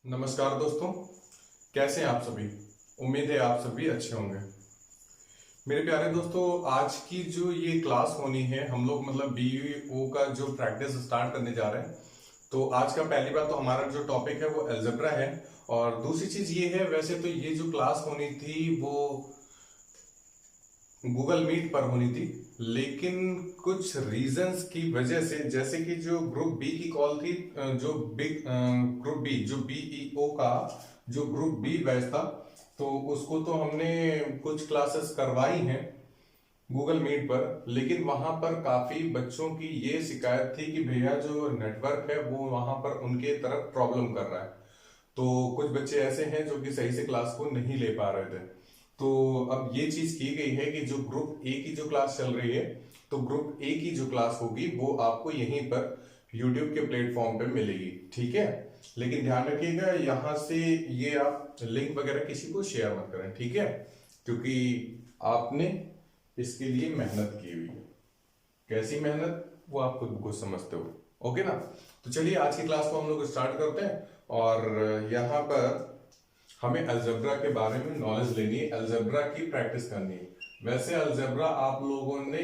नमस्कार दोस्तों, कैसे हैं आप सभी। उम्मीद है आप सभी अच्छे होंगे। मेरे प्यारे दोस्तों, आज की जो ये क्लास होनी है, हम लोग मतलब बीईओ का जो प्रैक्टिस स्टार्ट करने जा रहे हैं। तो आज का पहली बात तो हमारा जो टॉपिक है वो अलजेब्रा है। और दूसरी चीज ये है, वैसे तो ये जो क्लास होनी थी वो गूगल मीट पर होनी थी, लेकिन कुछ रीजंस की वजह से, जैसे कि जो ग्रुप बी की कॉल थी, जो बिग ग्रुप बी जो बीईओ का जो ग्रुप बी बैच था, तो उसको तो हमने कुछ क्लासेस करवाई हैं गूगल मीट पर, लेकिन वहां पर काफी बच्चों की ये शिकायत थी कि भैया जो नेटवर्क है वो वहां पर उनके तरफ प्रॉब्लम कर रहा है। तो कुछ बच्चे ऐसे हैं जो कि सही से क्लास को नहीं ले पा रहे थे। तो अब ये चीज की गई है कि जो ग्रुप ए की जो क्लास चल रही है, तो ग्रुप ए की जो क्लास होगी वो आपको यहीं पर यूट्यूब के प्लेटफॉर्म पे मिलेगी, ठीक है। लेकिन ध्यान रखिएगा, यहाँ से ये आप लिंक वगैरह किसी को शेयर मत करें, ठीक है, क्योंकि आपने इसके लिए मेहनत की हुई है। कैसी मेहनत वो आप खुद समझते हो, ओके ना। तो चलिए आज की क्लास को हम लोग स्टार्ट करते हैं। और यहाँ पर हमें अलजेब्रा के बारे में नॉलेज लेनी है, अलजेब्रा की प्रैक्टिस करनी है। वैसे अलजेब्रा आप लोगों ने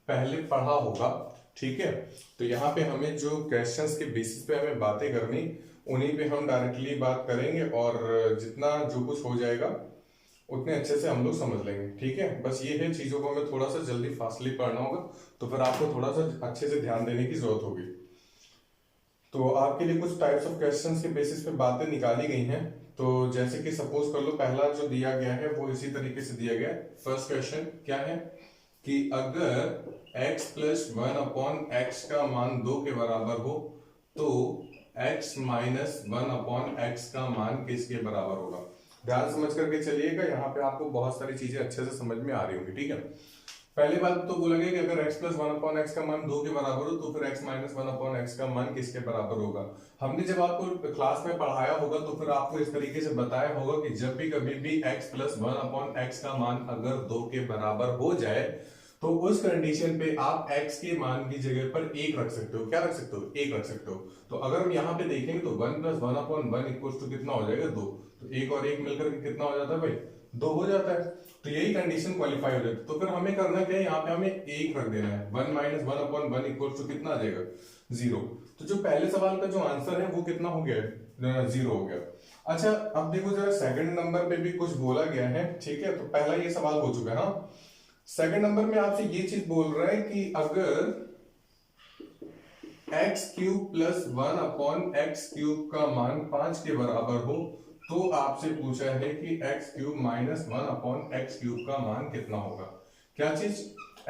पहले पढ़ा होगा, ठीक है। तो यहाँ पे हमें जो क्वेश्चंस के बेसिस पे हमें बातें करनी, उन्हीं पे हम डायरेक्टली बात करेंगे, और जितना जो कुछ हो जाएगा उतने अच्छे से हम लोग समझ लेंगे, ठीक है। बस ये है, चीजों को हमें थोड़ा सा जल्दी फास्टली पढ़ना होगा, तो फिर आपको थोड़ा सा अच्छे से ध्यान देने की जरूरत होगी। तो आपके लिए कुछ टाइप्स ऑफ क्वेश्चंस के बेसिस पे बातें निकाली गई हैं। तो जैसे कि सपोज कर लो, पहला जो दिया गया है वो इसी तरीके से दिया गया है। फर्स्ट क्वेश्चन क्या है कि अगर x plus one upon x का मान 2 के बराबर हो, तो x minus one upon x का मान किसके बराबर होगा। ध्यान समझ करके चलिएगा, यहाँ पे आपको बहुत सारी चीजें अच्छे से समझ में आ रही होंगी, ठीक है। पहली बात तो बोला गया कि अगर x plus one upon x का मान 2 के बराबर हो, तो फिर x minus one upon x का मान किसके बराबर होगा। हमने जब आपको क्लास में पढ़ाया होगा तो फिर आपको इस तरीके से बताया होगा कि जब भी कभी भी x plus one upon x का मान अगर 2 के बराबर हो जाए, तो उस कंडीशन पे आप x के मान की जगह पर 1 रख सकते हो। क्या रख सकते हो? 1 रख सकते हो। तो अगर हम यहाँ पे देखेंगे तो 1 plus one upon one equal to कितना हो जाएगा? 2। तो 1 और 1 मिलकर के कितना हो जाता है भाई? 2 हो जाता है। तो यही कंडीशन क्वालिफाई हो जाती है। तो फिर हमें करना क्या है, यहाँ पे हमें 1 रख देना है। 1 minus one upon one equal to कितना आ जाएगा? 0। तो जो पहले सवाल का जो आंसर है वो कितना हो गया? 0 हो गया। अच्छा, अब देखो जरा, सेकंड नंबर पे भी कुछ बोला गया है, ठीक है। तो पहला ये सवाल हो चुका है। हाँ, सेकंड नंबर में आपसे ये चीज बोल रहा है कि अगर x cube plus one upon x cube का मान 5 के बराबर हो, तो आपसे पूछा है कि x cube minus one upon x cube का मान कितना होगा। क्या चीज?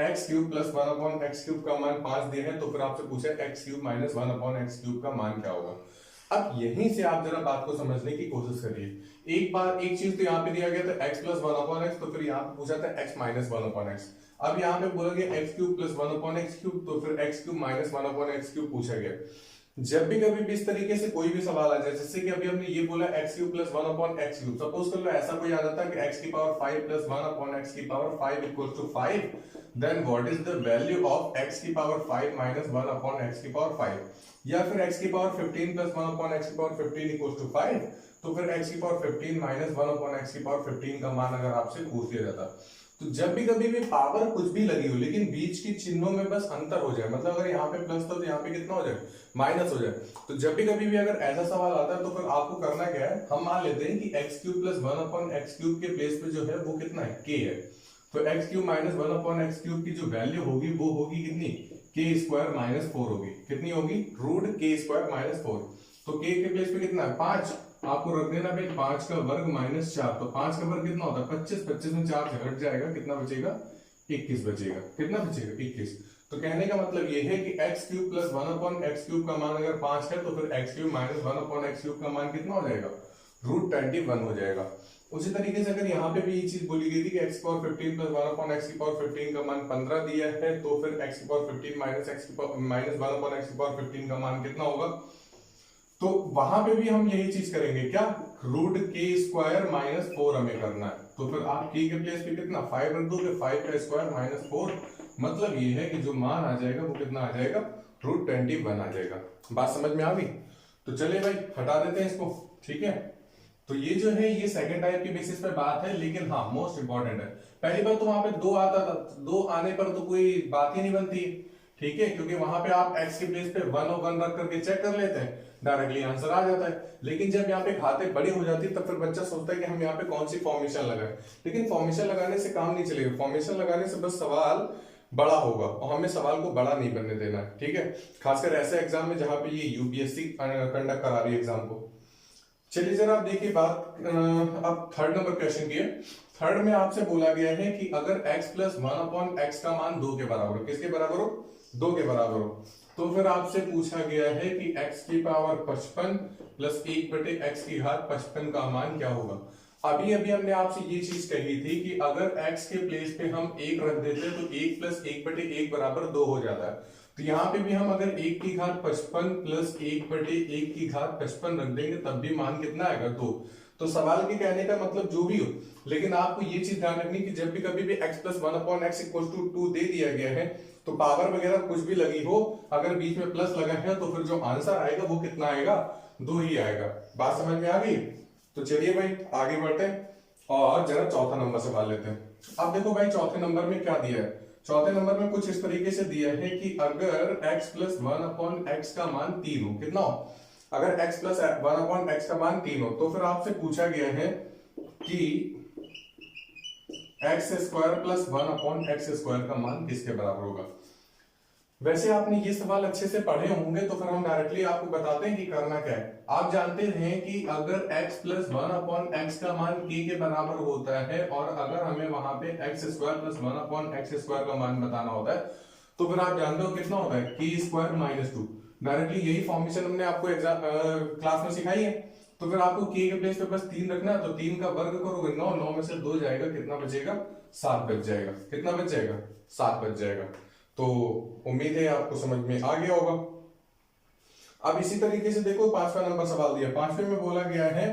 X cube plus one upon x cube का मान 5 दिया है, तो फिर आपसे पूछा है x cube minus one upon x cube का मान क्या होगा। अब यहीं से आप जरा बात को समझने की कोशिश करिए। एक बार एक चीज तो यहाँ पे दिया गया था x plus one upon x, तो फिर यहाँ पे पूछा था x minus one upon x. अब यहाँ पे बोला गया x cube plus one upon x cube, तो फिर x cube minus one upon x cube पूछा गया। जब भी कभी भी इस तरीके से कोई भी सवाल आ जाए, जैसे कि अभी हमने ये बोला x cube plus one upon x cube, suppose कर लो ऐसा कोई आ जाता है कि एक्स की power 5 plus one upon x की power 5 equal to 5, then what is the value of x की power 5 minus one upon x की पावर 5, या फिर x की power 15 plus one upon x की पावर 15 इक्वल टू 5, तो फिर x की power 15 minus one upon x की पावर 15 का मान अगर आपसे पूछ लिया जाता। तो जब भी कभी भी पावर कुछ भी लगी हो, लेकिन बीच की चिन्हों में बस अंतर हो जाए, मतलब अगर यहाँ पे प्लस था तो यहाँ पे कितना हो जाए? माइनस हो जाए। तो जब भी कभी भी अगर ऐसा सवाल आता है, तो फिर आपको करना क्या है, हम मान लेते हैं कि x cube plus one upon x cube के प्लेस पे जो है वो कितना है? k है। तो x cube minus one upon x cube की जो वैल्यू होगी वो होगी कितनी? k स्क्वायर माइनस 4 होगी। कितनी होगी? Root k square minus 4। तो k के प्लेस पे कितना है? 5। आपको रख देना भाई 5 का वर्ग माइनस 4। तो 5 का वर्ग कितना होता है? 25। 25 में 4 से हट जाएगा, कितना बचेगा? 21 बचेगा। कितना बचेगा? 21। तो कहने का मतलब ये है कि x cube plus one upon x cube का मान अगर 5 है, तो फिर x cube minus one upon x cube का मान कितना हो जाएगा? रूट 21 हो जाएगा। उसी तरीके से अगर यहाँ पे भी ये चीज बोली गई थी कि x power 15 plus one upon x की पावर 15 का मान 15 दिया है, तो फिर x की पावर 15 माइनस एक्स की power minus one upon x की पावर 15 का मान कितना होगा। तो वहां पे भी हम यही चीज करेंगे, क्या? रूट k स्क्वायर माइनस 4 हमें करना है। तो फिर आप k के प्लेस पे कितना 5 रख दोगे, 5 का स्क्वायर माइनस 4। मतलब ये है कि जो मान आ जाएगा वो कितना आ जाएगा? रूट 21 आ जाएगा। बात समझ में आ गई? तो चलिए भाई हटा देते हैं इसको, ठीक है। तो ये जो है ये सेकंड टाइप की बेसिस पे बात है, लेकिन हाँ मोस्ट इंपॉर्टेंट है। पहली बार तो वहां पे 2 आता था, 2 आने पर तो कोई बात ही नहीं बनती, ठीक है, क्योंकि वहां पे आप x के प्लेस पे 1 और 1 रख करके चेक कर लेते हैं, डायरेक्टली आंसर आ जाता है। लेकिन जब यहाँ पे घाते बड़ी हो जाती है तब फिर बच्चा सोचता है कि हम यहाँ पे कौन सी फॉर्मेशन लगाए, लेकिन फॉर्मेशन लगाने से काम नहीं चलेगा, फॉर्मेशन लगाने से बस सवाल बड़ा होगा और हमें सवाल को बड़ा नहीं बनने देना है, ठीक है, खासकर ऐसे एग्जाम में जहां पे ये यूपीएससी कंडक्ट करा रही है एग्जाम को। चलिए जरा आप देखिए बात, अब थर्ड नंबर क्वेश्चन की है। थर्ड में आपसे बोला गया है कि अगर x प्लस 1/x का मान 2 के बराबर हो, किसके बराबर हो, 2 के बराबर हो, तो फिर आपसे पूछा गया है कि x की पावर 55 प्लस 1/x की घात 55 का मान क्या होगा। अभी अभी हमने आपसे ये चीज कही थी कि अगर x के प्लेस पे हम 1 रख देते तो 1 प्लस 1/1 बराबर 2 हो जाता है। तो यहाँ पे भी हम अगर 1 की घात 55 प्लस 1/1 की घात 55 रख देंगे तब भी मान कितना आएगा, 2। तो सवाल के कहने का मतलब जो भी हो, लेकिन आपको ये चीज ध्यान रखनी कि जब भी कभी भी x plus 1/x equal to 2 दे दिया गया है तो पावर वगैरह कुछ भी लगी हो, अगर बीच में प्लस लगा है तो फिर जो आंसर आएगा वो कितना आएगा, 2 ही आएगा। बात समझ में आ गई। तो चलिए भाई आगे बढ़ते हैं और जरा चौथा नंबर सवाल लेते हैं। अब देखो भाई चौथे नंबर में क्या दिया है, चौथे नंबर में कुछ इस तरीके से दिया है कि अगर x प्लस 1/x का मान 3 हो, कितना हो, अगर x प्लस 1/x का मान 3 हो, तो फिर आपसे पूछा गया है कि x² प्लस 1/x² का मान किसके बराबर होगा। वैसे आपने ये सवाल अच्छे से पढ़े होंगे तो फिर हम डायरेक्टली आपको बताते हैं कि करना क्या है। आप जानते हैं कि अगर x प्लस 1/x का मान k के बराबर होता है और अगर हमें वहां पे x² प्लस 1/x² का मान बताना होता है तो फिर आप जानते हो कितना होता है, k² माइनस 2। डायरेक्टली यही फॉर्मेशन हमने आपको एग्जाम क्लास में सिखाई है। तो फिर आपको k के प्लेस पे बस 3 रखना है, तो 3 का वर्ग करोगे 9, 9 में से 2 जाएगा, कितना बचेगा, 7 बच जाएगा, कितना बच जाएगा, 7 बच जाएगा। तो उम्मीद है आपको समझ में आ गया होगा। अब इसी तरीके से देखो 5वां नंबर सवाल दिया, 5वें में बोला गया है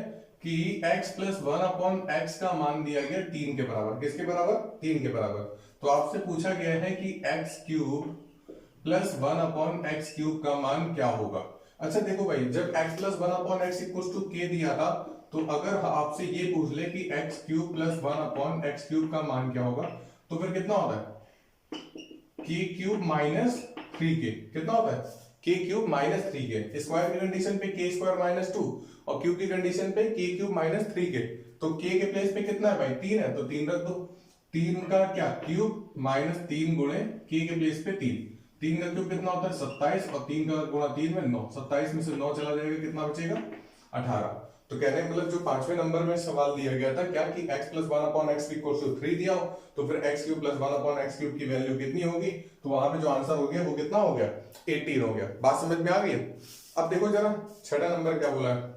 कि x प्लस 1/x का मान दिया गया 3 के बराबर, किसके बराबर, 3 के बराबर। तो आपसे पूछा गया है कि x³ प्लस 1/x³ का मान क्या होगा। अच्छा देखो भाई जब x plus 1/x equal to k दिया था, तो अगर आपसे ये पूछ ले कि x³ प्लस 1/x³ का मान क्या होगा, तो फिर कितना होता है, k³ माइनस 3k, कितना होता है, k³ माइनस 3k। स्क्वायर की कंडीशन पे k² माइनस 2 और क्यूब की कंडीशन पे k³ माइनस 3k। तो k के प्लेस पे कितना है भाई, 3 है, तो 3 रख दो, 3 का क्या क्यूब माइनस 3 गुणे k के प्लेस पे 3, 3 का क्यूब कितना होता है 27 और 3 का गुणा 3 में 9, 27 में से 9 चला जाएगा, कितना बचेगा 18। तो कहने का मतलब जो 5वें नंबर में सवाल दिया गया था क्या कि x plus 1/x equal to 3 दिया हो, तो फिर x³ प्लस 1/x³ की वैल्यू कितनी होगी, तो वहां पे जो आंसर हो गया वो कितना हो गया, 18 हो गया। बात समझ में आ गई। अब देखो जरा 6वां नंबर क्या बोला है,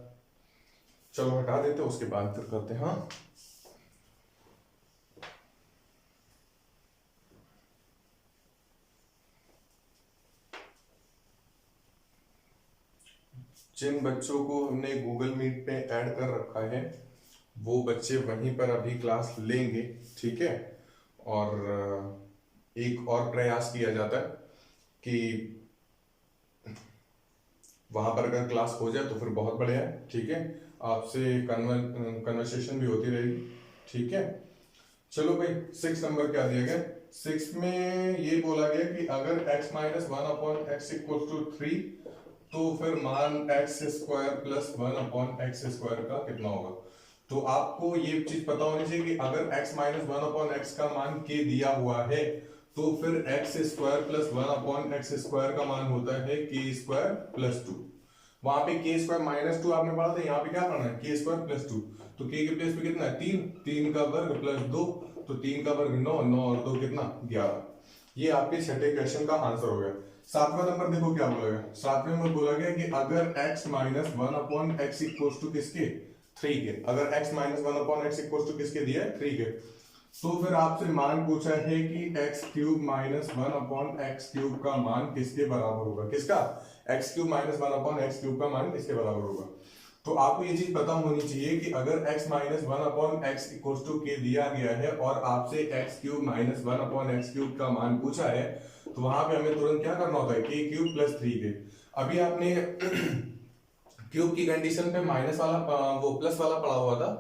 चलो हटा देते उसके बाद फिर करते हैं। हाँ जिन बच्चों को हमने गूगल मीट पे ऐड कर रखा है वो बच्चे वहीं पर अभी क्लास लेंगे, ठीक है। और एक और प्रयास किया जाता है कि वहां पर अगर क्लास हो जाए तो फिर बहुत बढ़िया है, ठीक है, आपसे कन्वर्सेशन भी होती रहेगी, ठीक है। चलो भाई 6 नंबर क्या दिया गया, 6 में ये बोला गया कि अगर x minus 1/x equal to 3 तो फिर मान x² प्लस 1/x² का कितना होगा। तो आपको ये चीज पता होनी चाहिए कि अगर x माइनस 1/x का मान k दिया हुआ है तो फिर x² प्लस 1/x² का मान होता है k² प्लस 2। वहां पे k² माइनस 2 आपने पढ़ा था, यहाँ पे क्या पढ़ना है, k² प्लस 2। तो k के प्लेस पे कितना है 3, 3 का वर्ग प्लस 2, तो 3 का वर्ग 9, 9 और 2 कितना 11। ये आपके छठे क्वेश्चन का आंसर हो गया। 7वां नंबर देखो क्या बोला गया, 7वें में बोला गया कि अगर x minus 1/x equal to किसके, 3 के, अगर x minus 1/x equal to किसके दिया है 3 के, तो फिर आपसे मान पूछा है कि x³ माइनस 1/x³ का मान किसके बराबर होगा, किसका, x³ माइनस 1/x³ का मान किसके बराबर होगा। तो आपको ये चीज पता होनी चाहिए कि अगर x minus 1/x equal to k दिया गया है और आपसे x³ माइनस 1/x³ का मान पूछा है, तो वहां पे हमें तुरंत क्या करना होता है, k³ प्लस 3k। अभी आपने क्यूब की कंडीशन पे माइनस वाला वो प्लस वाला पड़ा हुआ था,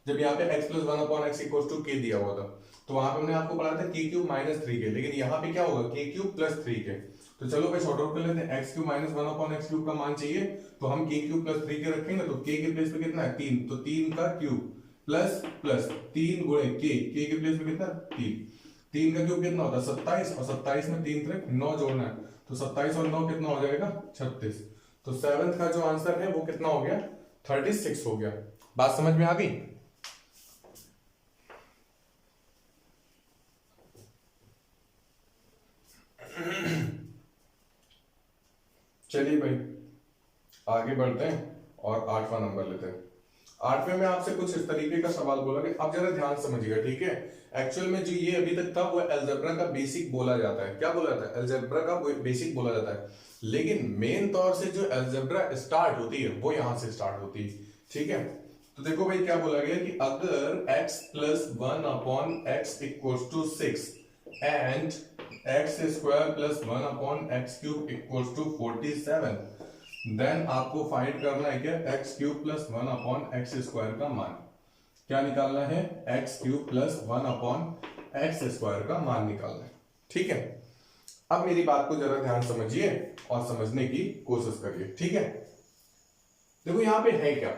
जब यहाँ पे x plus one upon x equal to k दिया हुआ था, तो वहां पे हमने आपको पढ़ा था के क्यूब माइनस थ्री के, लेकिन यहाँ पे क्या होगा के क्यूब प्लस थ्री के। तो चलो भाई शॉर्ट आउट कर लेते हैं, x cube minus one upon x cube का मान चाहिए, तो हम के क्यूब प्लस थ्री के रखेंगे, तो के प्लेस पे कितना है तीन, तो तीन का क्यूब प्लस प्लस तीन गुणे के प्लेस पे कितना तीन, तीन का क्यूब कितना होता है 27, और 27 में तीन त्रिक 9 जोड़ना है, तो 27 और 9 कितना हो जाएगा 36। तो सेवंथ का जो आंसर है वो कितना हो गया 36 हो गया। बात समझ में आ गई? चलिए भाई आगे बढ़ते हैं और आठवां नंबर लेते हैं। आठवें में आपसे कुछ इस तरीके का सवाल बोला गया, अब जरा ध्यान समझिएगा, ठीक है। एक्चुअल में जो ये अभी तक था वो अलजेब्रा का बेसिक बोला जाता है, क्या बोला जाता है अलजेब्रा का बेसिक बोला जाता है, लेकिन मेन तौर से जो अलजेब्रा स्टार्ट होती है वो यहां से स्टार्ट होती है, ठीक है। तो देखो भाई क्या बोला गया कि अगर x plus one upon x equals to 6 and x square plus one upon x cube equals to 47, then आपको फाइंड करना है क्या x cube plus one upon x square का मान, क्या निकालना है x cube plus one upon x square का मान निकालना है, ठीक है। अब मेरी बात को जरा ध्यान समझिए और समझने की कोशिश करिए, ठीक है। देखो यहां पे है क्या,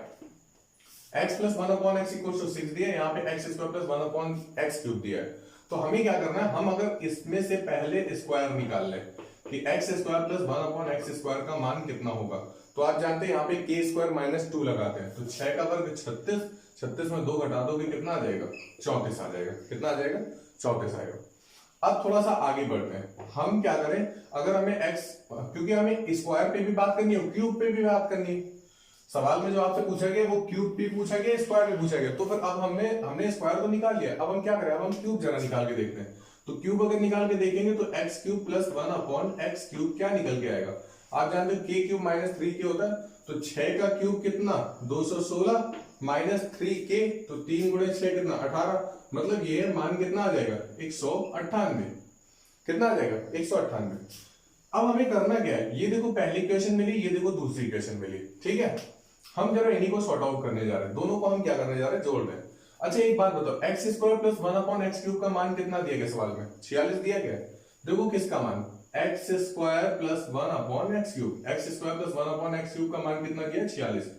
x plus one upon x equal to 6 दिया है, यहाँ पे x square plus one upon x cube दिया है, तो हमें क्या करना है, हम अगर इसमें से पहले स्क्वायर निकाल लें कि x square plus one upon x square का मान कितना होगा, तो आप जानते हैं यहाँ पे के स्क्वायर माइनस 2 लगाते हैं, तो 6 का वर्ग 36, 36 में 2 घटा दोगे कितना आ जाएगा 34 आ जाएगा, कितना आ जाएगा 34 आएगा। अब थोड़ा सा आगे बढ़ते हैं, हम क्या करें, अगर हमें x, क्योंकि हमें स्क्वायर पे भी बात करनी है क्यूब पे भी बात करनी है, सवाल में जो आपसे पूछा गया वो क्यूब भी पूछा गया स्क्वायर भी पूछा गया, तो फिर अब हमने स्क्वायर तो निकाल लिया, अब हम क्या करें, अब हम क्यूब जरा निकाल के देखते हैं। तो क्यूब अगर निकाल के देखेंगे तो x cube plus one upon x cube क्या निकल के आएगा, आप जानते हो के क्यूब माइनस थ्री के होता है, तो 6 का क्यूब कितना 216 माइनस 3 के, तो 3 गुणे 6 कितना 18, मतलब ये मान कितना आ जाएगा 198, कितना आ जाएगा 198। अब हमें करना क्या है, ये देखो पहली क्वेश्चन मिली, ये देखो दूसरी क्वेश्चन मिली, ठीक है। हम जरा इन्हीं को सॉर्ट आउट करने जा रहे हैं, दोनों को हम क्या करने जा रहे हैं जोड़ रहे हैं। अच्छा एक बात बताओ, x square plus one upon x cube का मान कितना दिया गया सवाल में 46 दिया गया, देखो किसका मान x square plus one upon x cube, x square plus one upon x cube का मान कितना दिया 46,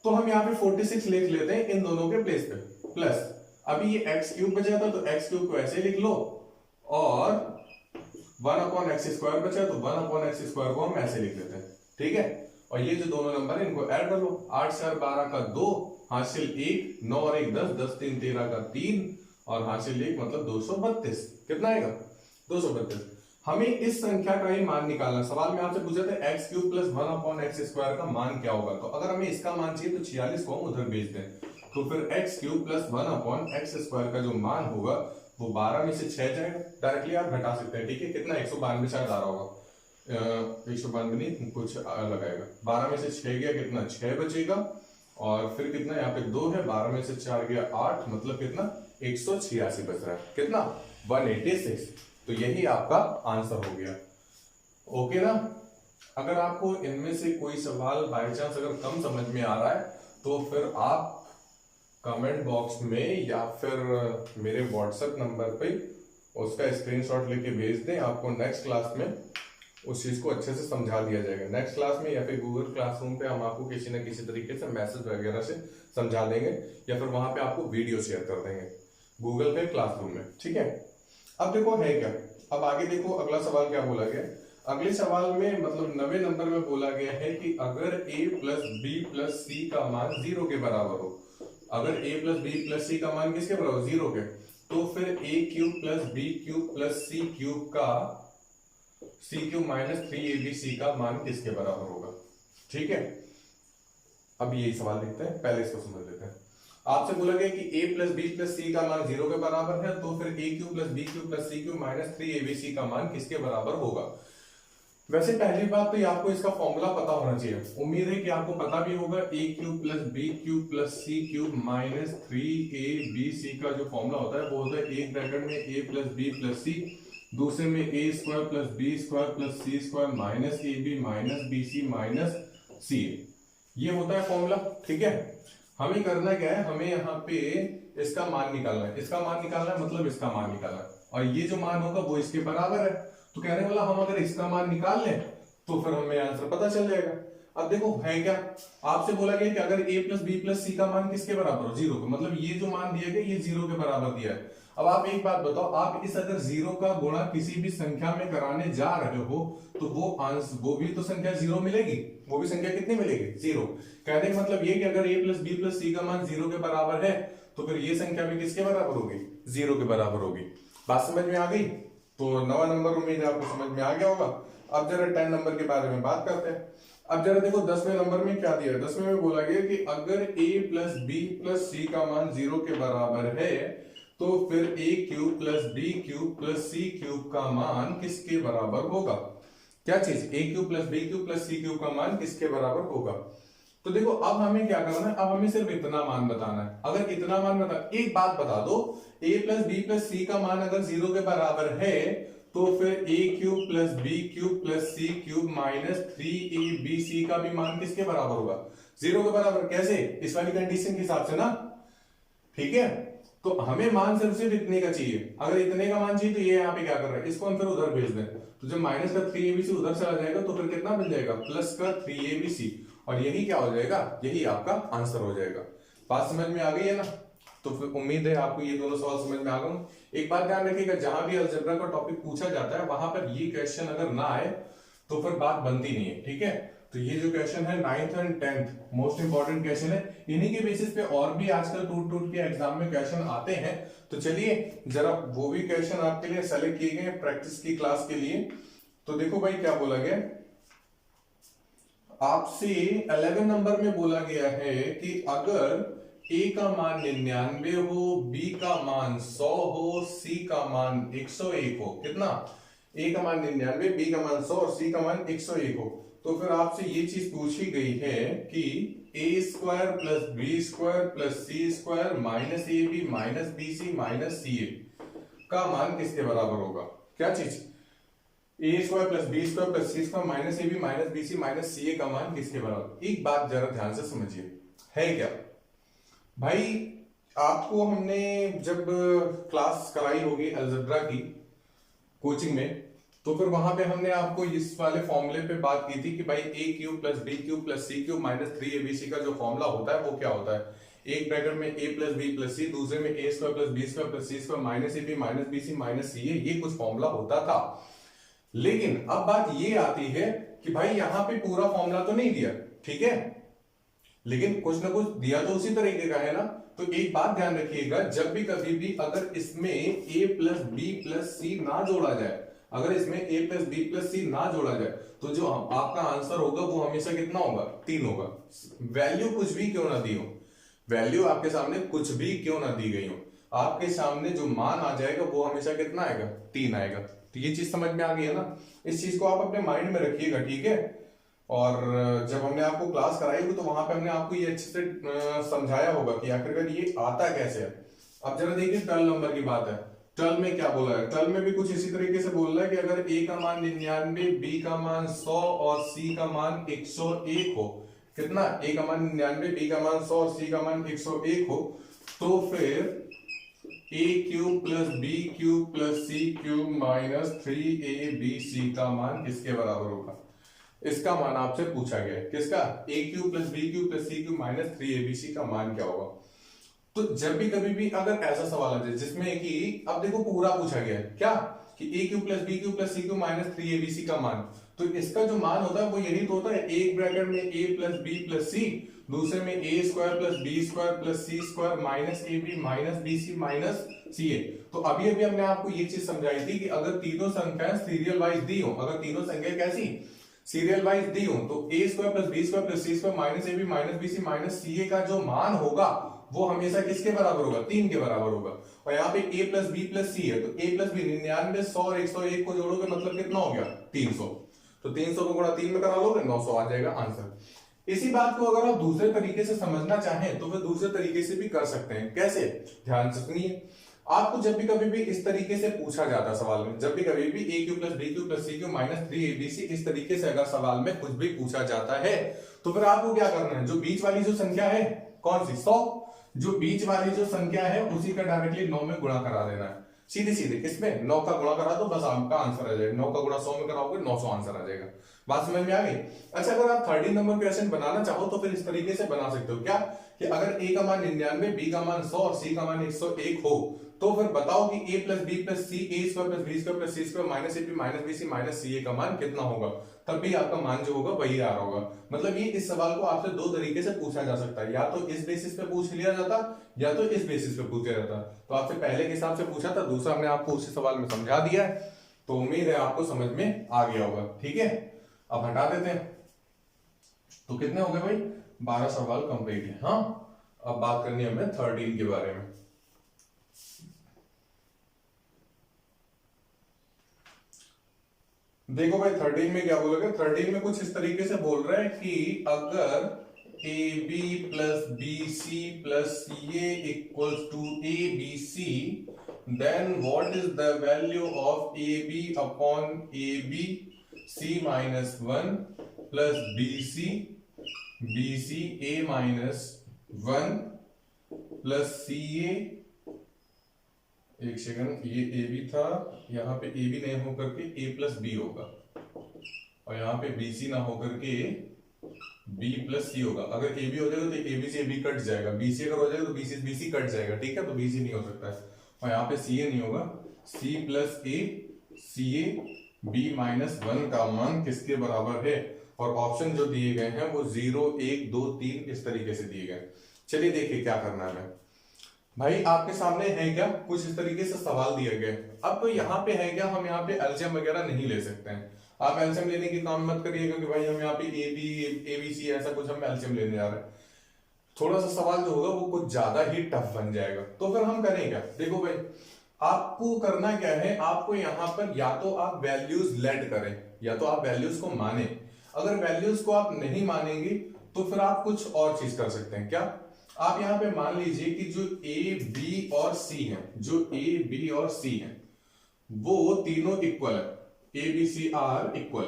तो हम यहाँ पे 46 लिख लेते हैं इन दोनों के प्लेस पे, प्लस अभी ये एक्स क्यूब बचा था तो एक्स क्यूब को ऐसे लिख लो, और वन अपॉन एक्स स्क्वायर बचा तो वन अपॉन एक्स स्क्वायर को हम ऐसे लिख देते हैं, ठीक है। और ये जो दोनों नंबर है इनको ऐड कर लो, 8 से 12 का 2, हासिल 1, 9 और 1 10, 10 3 13 का 3, और हासिल 1 मतलब 232, कितना आएगा 232। हमें इस संख्या का ही मान निकालना, सवाल में आपसे पूछा था x cube plus one upon x square का मान क्या होगा, तो अगर हमें इसका मान चाहिए तो 46 को हम उधर भेज दें, तो फिर x cube plus one upon x square का जो मान होगा वो 12 में से 6 जाएगा, डायरेक्टली आप घटा सकते हैं, ठीक है। कितना 192 शायद आ रहा होगा, 192 नहीं कुछ लगाएगा, 12 में से 6 गया कितना 6 बचेगा, और फिर कितना यहाँ पे 2 है, 12 में से 4 गया 8, मतलब कितना 186 बच रहा है, कितना 186, तो यही आपका आंसर हो गया, ओके ना। अगर आपको इनमें से कोई सवाल बाय चांस अगर कम समझ में आ रहा है तो फिर आप कमेंट बॉक्स में या फिर मेरे व्हाट्सएप नंबर पे उसका स्क्रीनशॉट लेके भेज दें, आपको नेक्स्ट क्लास में उस चीज को अच्छे से समझा दिया जाएगा, नेक्स्ट क्लास में या फिर गूगल क्लासरूम पे हम आपको किसी न किसी तरीके से मैसेज वगैरह से समझा देंगे, या फिर वहां पे आपको वीडियो शेयर कर देंगे गूगल पे क्लासरूम में, ठीक है। अब देखो है क्या, अब आगे देखो अगला सवाल क्या बोला गया, अगले सवाल में मतलब 90 नंबर में बोला गया है कि अगर a प्लस बी प्लस सी का मान 0 के बराबर हो, अगर a प्लस बी प्लस सी का मान किसके बराबर 0 के, तो फिर a cube plus B cube plus C cube का सी क्यूब माइनस 3abc का मान किसके बराबर होगा, ठीक है। अब यही सवाल देखते हैं, पहले इसको समझ लेते हैं। आपसे बोला गया कि a प्लस बी प्लस सी का मान 0 के बराबर है, तो फिर a cube plus B cube plus C cube minus 3abc का मान किसके बराबर होगा। वैसे पहली बात तो ये आपको इसका फॉर्मूला पता होना चाहिए, उम्मीद है कि आपको पता भी होगा, a cube plus B cube plus C cube minus 3abc का जो फॉर्मूला होता है वो होता है एक ब्रैकेट में a प्लस बी प्लस सी, दूसरे में a square plus B square plus C square minus ab minus bc minus ca, ये होता है फॉर्मूला, ठीक है। हमें करना क्या है, हमें यहाँ पे इसका मान निकालना है, इसका मान निकालना है मतलब इसका मान निकालना है, और ये जो मान होगा वो इसके बराबर है। तो कहने वाला हम अगर इसका मान निकाल लें तो फिर हमें आंसर पता चल जाएगा। अब देखो है क्या, आपसे बोला गया कि अगर a प्लस बी प्लस सी का मान किसके बराबर हो, जीरो के, मतलब ये जो मान दिया गया ये जीरो के बराबर दिया है। अब आप एक बात बताओ, आप इस अगर जीरो का गुणा किसी भी संख्या में कराने जा रहे हो तो वो भी तो संख्या जीरो मिलेगी, वो भी संख्या कितनी मिलेगी, जीरो। कहने का मतलब ये कि अगर a प्लस बी प्लस सी का मान जीरो के बराबर है तो फिर ये संख्या भी किसके बराबर होगी, जीरो के बराबर होगी। बात समझ में आ गई? तो 9वां नंबर उम्मीद है आपको समझ में आ गया होगा। अब जरा 10 नंबर के बारे में बात करते हैं। अब जरा देखो 10वें नंबर में क्या दिया है, 10वें में बोला गया कि अगर a प्लस बी प्लस सी का मान जीरो के बराबर है तो फिर a cube plus B cube plus C cube का मान किसके बराबर होगा। क्या चीज, a cube plus B cube plus C cube का मान किसके बराबर होगा। तो देखो अब हमें क्या करना है, अब हमें सिर्फ इतना मान बताना है। अगर इतना मान बता, एक बात बता दो, a प्लस बी प्लस सी का मान अगर जीरो के बराबर है तो फिर a cube plus B cube plus C cube minus 3ab का भी मान किसके बराबर होगा, जीरो के बराबर। कैसे, इस वाली कंडीशन के हिसाब से ना, ठीक है। तो हमें मान सिर्फ इतने का चाहिए, अगर इतने का मान चाहिए तो ये यहाँ पे क्या कर रहा है, इसको हम फिर उधर भेज दें, तो जब माइनस का 3abc उधर चला जाएगा तो फिर कितना मिल जाएगा, प्लस का 3abc, और यही क्या हो जाएगा, यही आपका आंसर हो जाएगा। बात समझ में आ गई है ना। तो फिर उम्मीद है आपको ये दोनों सवाल समझ में आ गए। एक बात ध्यान रखिएगा, जहां भी अलजेब्रा का टॉपिक पूछा जाता है वहां पर ये क्वेश्चन अगर ना आए तो फिर बात बनती नहीं है, ठीक है। तो ये जो क्वेश्चन है 9th and 10th most important question है, इन्हीं के बेसिस पे और भी आजकल टूट के एग्जाम में क्वेश्चन आते हैं। तो चलिए जरा वो भी क्वेश्चन आपके लिए सेलेक्ट किए गए प्रैक्टिस की क्लास के लिए। तो देखो भाई क्या बोला गया आपसे, 11 नंबर में बोला गया है कि अगर a का मान 99 हो, b का मान 100 हो, c का मान 101 हो, कितना, a का मान 99, b का मान 100 और c का मान 101 हो, तो फिर आपसे ये चीज पूछी गई है कि a square plus B square plus C square minus a B minus b c minus c a का मान किसके बराबर होगा। क्या चीज, a square plus B square plus C square minus a B minus b c minus c a का मान किसके बराबर। एक बात जरा ध्यान से समझिए, है क्या भाई, आपको हमने जब क्लास कराई होगी अलजेब्रा की कोचिंग में, तो फिर वहां पे हमने आपको इस वाले फॉर्मूले पे बात की थी कि भाई a cube plus B cube plus C cube minus 3abc का जो फॉर्मूला होता है वो क्या होता है, एक ब्रैकेट में a प्लस बी प्लस सी, दूसरे में a square plus B square plus C square minus a B minus b c minus c a, ये कुछ फॉर्मूला होता था। लेकिन अब बात ये आती है कि भाई यहाँ पे पूरा फॉर्मूला तो नहीं दिया, ठीक है, लेकिन कुछ ना कुछ दिया तो उसी तरीके का है ना। तो एक बात ध्यान रखिएगा, जब भी कभी भी अगर इसमें a प्लस बी प्लस सी ना जोड़ा जाए, अगर इसमें a प्लस बी प्लस सी ना जोड़ा जाए तो जो आपका आंसर होगा वो हमेशा कितना होगा, 3 होगा। वैल्यू कुछ भी क्यों ना दी हो, वैल्यू आपके सामने कुछ भी क्यों ना दी गई हो, आपके सामने जो मान आ जाएगा वो हमेशा कितना आएगा, 3 आएगा। तो ये चीज समझ में आ गई है ना, इस चीज को आप अपने माइंड में रखिएगा, ठीक है। और जब हमने आपको क्लास कराई होगी तो वहां पे हमने आपको ये अच्छे से समझाया होगा कि आखिरकार ये आता कैसे है। अब जरा देखिए 12 नंबर की बात है, 12 में क्या बोला है, 12 में भी कुछ इसी तरीके से बोल रहा है कि अगर a का मान 99, b का मान 100 और c का मान 101 हो, कितना, a का मान 99, b का मान 100 और c का मान 101 हो, तो फिर a cube plus B cube plus C cube minus 3abc का मान किसके बराबर होगा। इसका मान आपसे पूछा गया है, किसका, a cube plus B cube plus C cube minus 3abc का मान क्या होगा। तो जब भी कभी भी अगर ऐसा सवाल आ जाए जिसमें कि अब देखो पूरा पूछा गया है क्या, कि a cube plus B cube plus C cube minus 3abc का मान, तो इसका जो मान होता है वो यही तो होता है, एक ब्रैकेट में a प्लस बी प्लस सी, दूसरे में a square plus B square plus C square minus a B minus b c minus c a. तो अभी अभी हमने आपको ये चीज समझाई थी कि अगर तीनों संख्याएं सीरियल वाइज दी हो, अगर तीनों संख्याएं कैसी सीरियल वाइज दी हो, तो a square plus B square plus C square minus a B minus b c minus c a का जो मान होगा वो हमेशा किसके बराबर होगा, 3 के बराबर होगा। और यहाँ पे a प्लस बी प्लस सी है, तो a प्लस बी 99, 100 और 101 को जोड़ोगे मतलब कितना हो गया, 300। तो 300 को गुणा 3 में करा लोगे 900 आ जाएगा आंसर। इसी बात को अगर आप दूसरे तरीके से समझना चाहें तो फिर दूसरे तरीके से भी कर सकते हैं। कैसे, ध्यान से सुनिए। आपको जब भी कभी भी इस तरीके से पूछा जाता है सवाल में, जब भी कभी भी a cube plus b cube plus c cube minus 3abc इस तरीके से अगर सवाल में कुछ भी पूछा जाता है तो फिर आपको क्या करना है, जो बीच वाली जो संख्या है कौन सी 100, जो बीच वाली जो संख्या है उसी का डायरेक्टली 9 में गुणा करा देना है, सीधे सीधे किसमें 9 का गुणा करा दो बस आपका आंसर आ जाएगा, 9 का गुणा 100 में कराओगे 900 आंसर आ जाएगा। बात समझ में आ गई। अच्छा अगर आप 13 नंबर क्वेश्चन बनाना चाहो तो फिर इस तरीके से बना सकते हो, क्या कि अगर a का मान 99, b का मान 100 और c का मान 101 हो तो फिर बताओ कि a plus B plus c a square plus B square plus C square minus a minus b c minus c a का मान कितना होगा, तब भी आपका मान जो होगा वही आ रहा होगा। मतलब ये इस सवाल को आपसे दो तरीके से पूछा जा सकता है, या तो इस बेसिस पे पूछ लिया जाता या तो इस बेसिस पे पूछा जाता। तो आपसे पहले के हिसाब से पूछा था, दूसरा हमने आपको उसी सवाल में समझा दिया है, तो उम्मीद है आपको समझ में आ गया होगा। ठीक है, अब हटा देते हैं। तो कितने हो गए भाई, 12 सवाल कंप्लीट है। हाँ, अब बात करनी है हमें 13 के बारे में। देखो भाई 13 में क्या बोलोगे, 13 में कुछ इस तरीके से बोल रहा है कि अगर a B plus B C plus c a equals to A b c then what is the value of a b upon a b c minus 1 plus B c a minus 1 plus c a, एक second, ये A B था, यहाँ पे A B नहीं होकर के ए plus B होगा और यहाँ पे बी सी ना होकर के बी प्लस सी होगा। अगर ए बी हो जाएगा तो ए बी से ए बी कट जाएगा, बी सी अगर हो जाएगा तो बी सी कट जाएगा, ठीक है, तो बी सी नहीं हो सकता है। और यहाँ पे सी ए नहीं होगा, C plus A C A B minus 1 का मान किसके बराबर है, और ऑप्शन जो दिए गए हैं वो 0 1 2 3 इस तरीके से दिए गए। चलिए देखिए क्या करना है भाई, आपके सामने है क्या कुछ इस तरीके से सवाल दिए गए। अब तो यहाँ पे है क्या, हम यहाँ पे एलसीएम वगैरह नहीं ले सकते हैं, आप एलसीएम लेने की काम मत करिए क्योंकि भाई हम यहाँ पे ए बी सी ऐसा कुछ हम एलसीएम लेने जा रहे हैं। थोड़ा सा सवाल जो होगा वो कुछ ज्यादा ही टफ बन जाएगा, तो फिर हम करें क्या, देखो भाई आपको करना क्या है, आपको यहाँ पर या तो आप वैल्यूज लेट करें या तो आप वैल्यूज को माने। अगर वैल्यूज को आप नहीं मानेंगे तो फिर आप कुछ और चीज कर सकते हैं। क्या, आप यहां पे मान लीजिए कि जो ए बी और सी है, जो ए बी और सी है वो तीनों इक्वल है, ए बी सी आर इक्वल।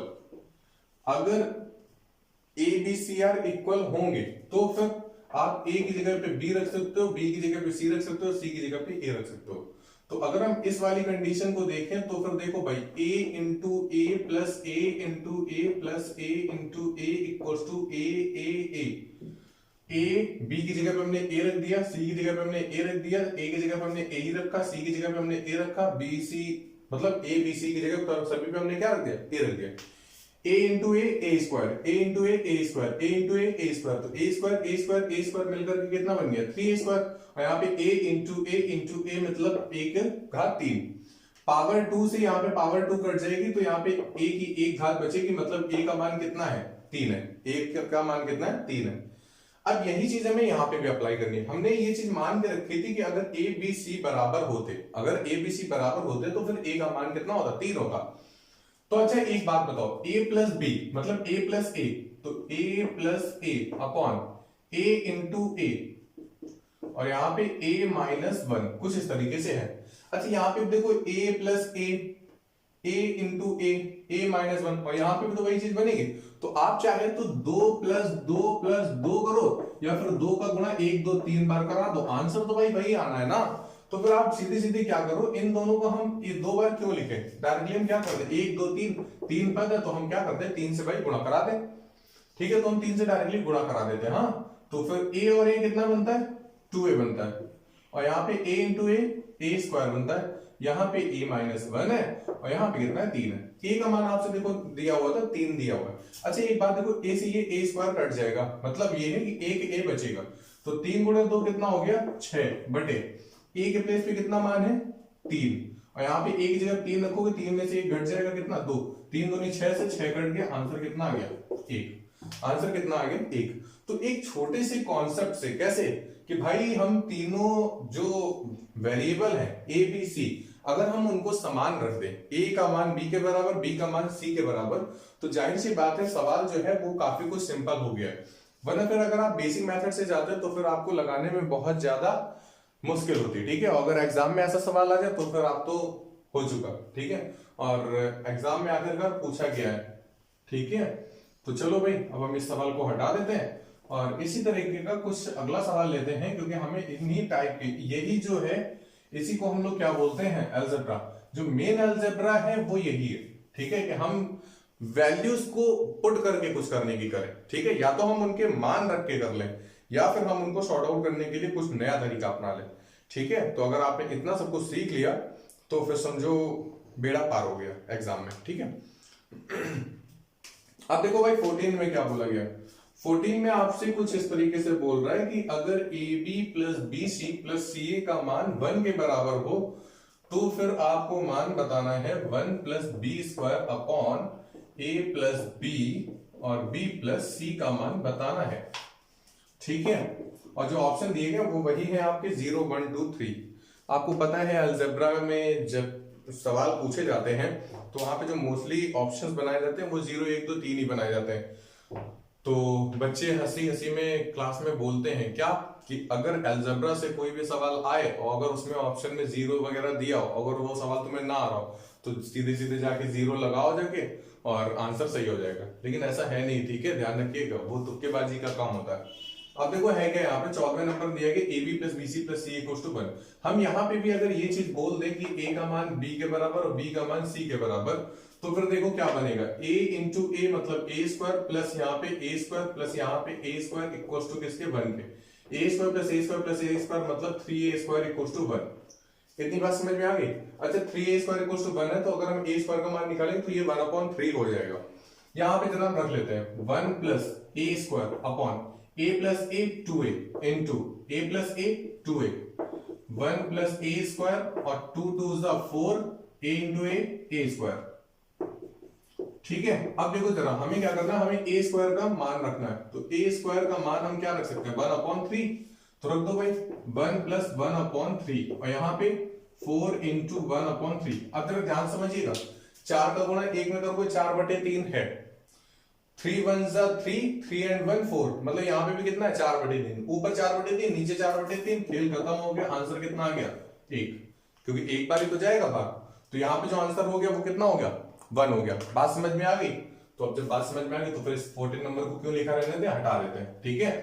अगर a b c are equal होंगे तो फिर आप ए की जगह पे बी रख सकते हो, बी की जगह पे सी रख सकते हो, सी की जगह पे ए रख सकते हो। तो अगर हम इस वाली कंडीशन को देखें तो फिर देखो भाई a into A plus A into A plus A into A equals to A B की जगह पे हमने ए रख दिया, सी की जगह पे हमने ए रख दिया, ए की जगह पे हमने ए ही रखा, सी की जगह पे हमने ए रखा, बी सी मतलब ए बी सी की जगह पर सभी पे हमने क्या रख दिया, ए रख दिया। ए इंटू ए स्क्वायर, ए इंटू ए स्क्वायर, ए इंटू ए स्क्वायर, तो ए स्क्वायर मिलकर के कितना बन गया 3 स्क्वायर। और यहाँ पे ए इंटू ए मतलब 1 घात 3, पावर 2 से यहाँ पे पावर 2 कट जाएगी तो यहाँ पे ए की 1 घात बचेगी, मतलब ए का मान कितना है 3 है, ए का मान कितना है 3 है। अब यही चीज हमें यहाँ पे भी अप्लाई करनी है। हमने ये चीज मान के रखी थी कि अगर ए बी सी बराबर होते, अगर ए बी सी बराबर होते तो फिर ए का मान कितना होता 3 होता। तो अच्छा एक बात बताओ, a प्लस बी मतलब a प्लस ए, तो a plus a upon a into a और यहाँ पे a माइनस 1 कुछ इस तरीके से है। अच्छा यहाँ पे देखो a plus a into A minus 1 और यहाँ पे भी तो वही चीज बनेगी। तो आप चाहे तो 2 प्लस 2 करो या फिर 2 का गुणा 1 2 3 बार करा दो, आंसर तो भाई वही आना है ना। तो फिर आप सीधे सीधे क्या करो, इन दोनों को हम ये 2 बार क्यों लिखे, डायरेक्टली हम क्या करते हैं 1 2 3 पद है तो हम क्या करते हैं 3 से भाई गुणा करा दें, ठीक है, तो हम 3 से डायरेक्टली गुणा करा देते हैं। हाँ, तो फिर a और a कितना बनता है 2a बनता है और यहाँ पे a इंटू ए स्क्वायर बनता है, यहाँ पे a माइनस 1 है और यहाँ पे कितना है 3 है। a का मान आपसे देखो दिया हुआ था 3 दिया हुआ है। अच्छा एक बात देखो, a से ये a स्क्वायर कट जाएगा, मतलब ये है कि एक a बचेगा, तो 3 गुणे 2 कितना हो गया 6 बटे a के प्लेस पे कितना मान है 3 और यहाँ पे a की जगह 3 रखोगे, 3 में से 1 घट जाएगा कितना 2, 3 दूनी 6 से 6 कट गया, आंसर कितना आ गया 1, आंसर कितना आ गया 1। तो एक छोटे से कॉन्सेप्ट से कैसे कि भाई हम तीनों जो वेरिएबल है ए बी सी अगर हम उनको समान रख दें, a का मान b के बराबर, b का मान c के बराबर, तो जाहिर सी बात है सवाल जो है वो काफी कुछ सिंपल हो गया। वरना फिर अगर आप बेसिक मेथड से जाते हैं तो फिर आपको लगाने में बहुत ज्यादा मुश्किल होती है। ठीक है, अगर एग्जाम में ऐसा सवाल आ जाए तो फिर आप तो हो चुका। ठीक है, और एग्जाम में आखिरकार पूछा गया है। ठीक है, तो चलो भाई अब हम इस सवाल को हटा देते हैं और इसी तरीके का कुछ अगला सवाल लेते हैं, क्योंकि हमें इन्हीं टाइप की, यही जो है इसी को हम लोग क्या बोलते हैं, अलजेब्रा। जो मेन अलजेब्रा है वो यही है। ठीक है, कि हम वैल्यूज को पुट करके कुछ करने की करें। ठीक है, या तो हम उनके मान रख के कर लें या फिर हम उनको सॉर्ट आउट करने के लिए कुछ नया तरीका अपना लें। ठीक है, तो अगर आपने इतना सब कुछ सीख लिया तो फिर समझो बेड़ा पार हो गया एग्जाम में। ठीक है, अब देखो भाई 14 में क्या बोला गया। 14 में आपसे कुछ इस तरीके से बोल रहा है कि अगर a B plus B C plus c a का मान 1 के बराबर हो तो फिर आपको मान बताना है 1 प्लस बी स्क्वायर अपॉन ए प्लस बी और बी प्लस सी का मान बताना है। ठीक है, और जो ऑप्शन दिए गए वो वही है आपके 0 1 2 3। आपको पता है अलजेब्रा में जब सवाल पूछे जाते हैं तो वहां पे जो मोस्टली ऑप्शंस बनाए जाते हैं वो 0 1 2 3 ही बनाए जाते हैं। तो बच्चे हंसी हंसी में क्लास में बोलते हैं क्या कि अगर अलजेब्रा से कोई भी सवाल आए और अगर उसमें ऑप्शन में 0 वगैरह दिया हो, अगर वो सवाल तुम्हें ना आ रहा हो तो सीधे सीधे जाके 0 लगाओ जाके और आंसर सही हो जाएगा। लेकिन ऐसा है नहीं। ठीक है, ध्यान रखिएगा, वो तुक्केबाजी का काम होता है। अब देखो है क्या, यहाँ पे 14वें नंबर दिया गया A B plus B C plus C equals to 1। हम यहाँ पे भी अगर ये चीज बोल दें कि ए का मान बी के बराबर और बी का मान सी के बराबर, तो फिर देखो क्या बनेगा, a इंटू ए मतलब ए स्क्वायर प्लस यहाँ पे ए स्क्वायर प्लस यहाँ पे ए स्क्वायर इक्वल्स टू किसके, 1 के। ए स्क्वायर प्लस ए स्क्वायर प्लस ए स्क्वायर मतलब 3a स्क्वायर इक्वल्स टू 1। इतनी बात समझ में आ गई। अच्छा 3a स्क्वायर इक्वल्स टू 1 है तो अगर हम a स्क्वायर का मान निकालेंगे तो ये 1/3 हो जाएगा। यहाँ पे जरा रख लेते हैं 1 plus A square upon a plus A 2a into a plus A 2a 1 plus A square और 2 2 4 a इंटू ए स्क्वायर। ठीक है, अब देखो जरा हमें क्या करना है, हमें a स्क्वायर का मान रखना है। तो a स्क्वायर का मान हम क्या रख सकते हैं, 1/3। तो रख दो भाई 1 प्लस 1/3 और यहाँ पे 4 इंटू 1/3। अब जरा ध्यान समझिएगा, 4 का गुणा 1 में करोगे 4/3 है। 3 1 3 3 एंड 1 4 मतलब यहाँ पे भी कितना है 4/3। ऊपर 4/3 नीचे 4/3, खेल खत्म हो गया। आंसर कितना आ गया 1, क्योंकि एक बार ही तो जाएगा भाग। तो यहाँ पे जो आंसर हो गया वो कितना हो गया 1 हो गया। बात समझ में आ गई। तो अब जब बात समझ में आ गई तो फिर इस 14 नंबर को क्यों लिखा रहने दें, हटा देते हैं। ठीक है,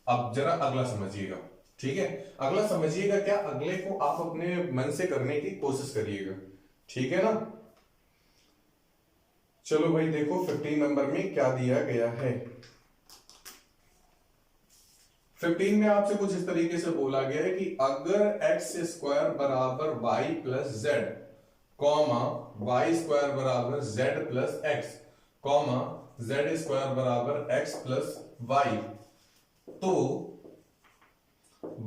अब जरा अगला समझिएगा। ठीक है, अगला समझिएगा क्या, अगले को आप अपने मन से करने की कोशिश करिएगा। ठीक है ना, चलो भाई देखो 15 नंबर में क्या दिया गया है। 15 में आपसे कुछ इस तरीके से बोला गया है कि अगर एक्स स्क्वायर बराबर y plus z comma y square बराबर z plus x comma z square बराबर एक्स प्लस वाई, तो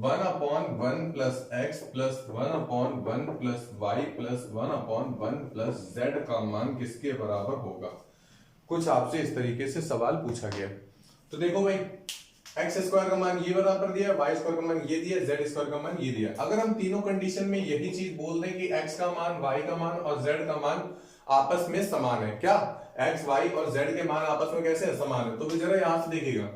1/1 plus x plus 1/1 plus y plus 1/1 plus z का मान किसके बराबर होगा। कुछ आपसे इस तरीके से सवाल पूछा गया। तो देखो भाई एक्स स्क्वायर का मान ये बराबर दिया, वाई स्क्वायर का मान ये दिया, जेड स्क्वायर का मान ये दिया। अगर हम तीनों कंडीशन में यही चीज बोल दें कि एक्स का मान, वाई का मान और जेड का मान आपस में समान है, क्या एक्स वाई और जेड के मान आपस में कैसे समान है, तो जरा यहां से देखिएगा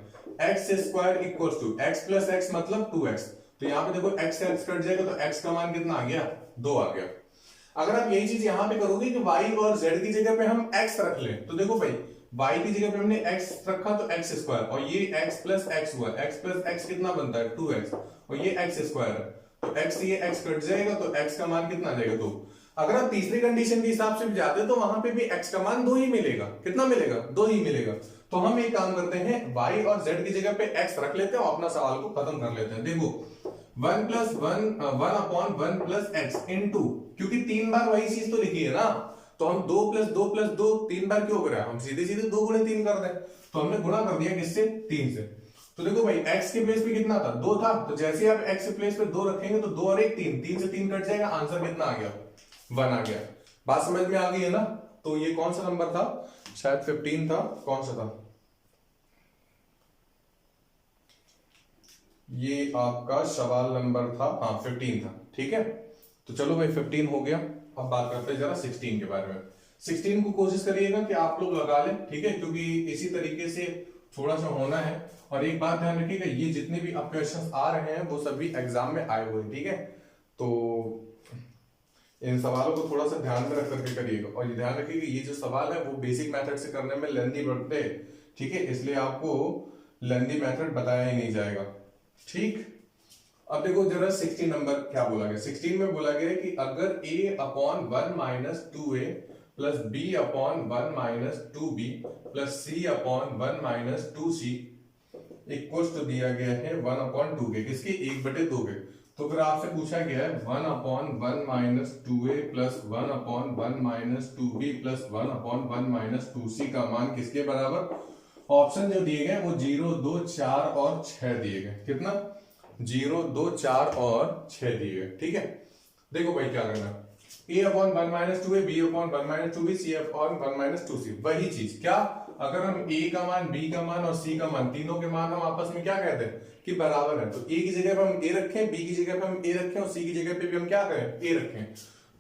X square equal to X plus X मतलब 2x। तो यहाँ पे देखो एक्स से एक्स कट जाएगा तो एक्स का मान कितना आ गया 2 आ गया। अगर आप यही चीज यहां पे करोगे कि y और z की जगह पे हम x रख लें, तो देखो भाई y की जगह पे हमने x रखा तो x स्क्वायर और ये x प्लस x हुआ, x प्लस x कितना बनता है 2x और ये x स्क्वायर है, तो x से ये x कट जाएगा तो x का मान कितना आ जाएगा 2। अगर आप तीसरी कंडीशन के हिसाब से भी जाते तो वहां पे भी x का मान 2 ही मिलेगा। कितना मिलेगा 2 ही मिलेगा। तो हम एक काम करते हैं y और z की जगह पे x रख लेते हैं और अपना सवाल को खत्म कर लेते हैं। देखो 1 प्लस 1/1 प्लस एक्स इंटू, क्योंकि 3 बार वही चीज तो लिखी है ना, तो हम 2 प्लस 2 प्लस 2 3 बार क्यों करें, हम सीधे सीधे 2 गुणे 3 कर दें। तो हमने गुणा कर दिया किससे 3 से। तो देखो भाई x के प्लेस पे कितना था 2 था, तो जैसे ही आप x के प्लेस पे 2 रखेंगे तो 2 और 1 3, 3 से 3 कट जाएगा, आंसर कितना आ गया 1 आ गया। बात समझ में आ गई है ना। तो ये कौन सा नंबर था, शायद 15 था, कौन सा था ये आपका सवाल नंबर था, हाँ 15 था। ठीक है, तो चलो भाई 15 हो गया। अब बात करते हैं जरा 16 के बारे में। 16 को कोशिश करिएगा कि आप लोग लगा लें, ठीक है, क्योंकि इसी तरीके से थोड़ा सा होना है। और एक बात ध्यान रखिएगा, ये जितने भी अब क्वेश्चंस आ रहे हैं वो सभी एग्जाम में आए हुए हैं, ठीक है। तो इन सवालों को थोड़ा सा ध्यान में रख करके करिएगा। और ये ध्यान रखिएगा, ये जो सवाल है वो बेसिक मेथड से करने में लेंथी बढ़ते हैं, ठीक है, इसलिए आपको लेंथी मेथड बताया ही नहीं जाएगा, ठीक। अब देखो जरा 16 नंबर क्या बोला गया। 16 में बोला गया कि अगर a upon 1 minus 2a plus b upon 1 minus 2b plus c upon 1 minus 2c equal to दिया गया है 1 अपॉन 2 के, किसके 1/2 के। तो फिर आपसे पूछा गया है 1 upon 1 minus 2a plus 1 upon 1 minus 2b plus 1 upon 1 minus 2c का मान किसके बराबर। ऑप्शन जो दिए गए वो 0, 2, 4 और 6 दिए गए। कितना? 0, 2, 4 और 6 दिए गए, ठीक है। देखो भाई क्या करना, a upon 1 minus 2a, b upon 1 minus 2b, c upon 1 minus 2c। वही चीज क्या, अगर हम a का मान, b का मान और c का मान, तीनों के मान हम आपस में क्या कहते हैं कि बराबर है, तो a की जगह पर हम a रखें, b की जगह पर हम a रखें और c की जगह पे भी हम क्या करें, a रखें।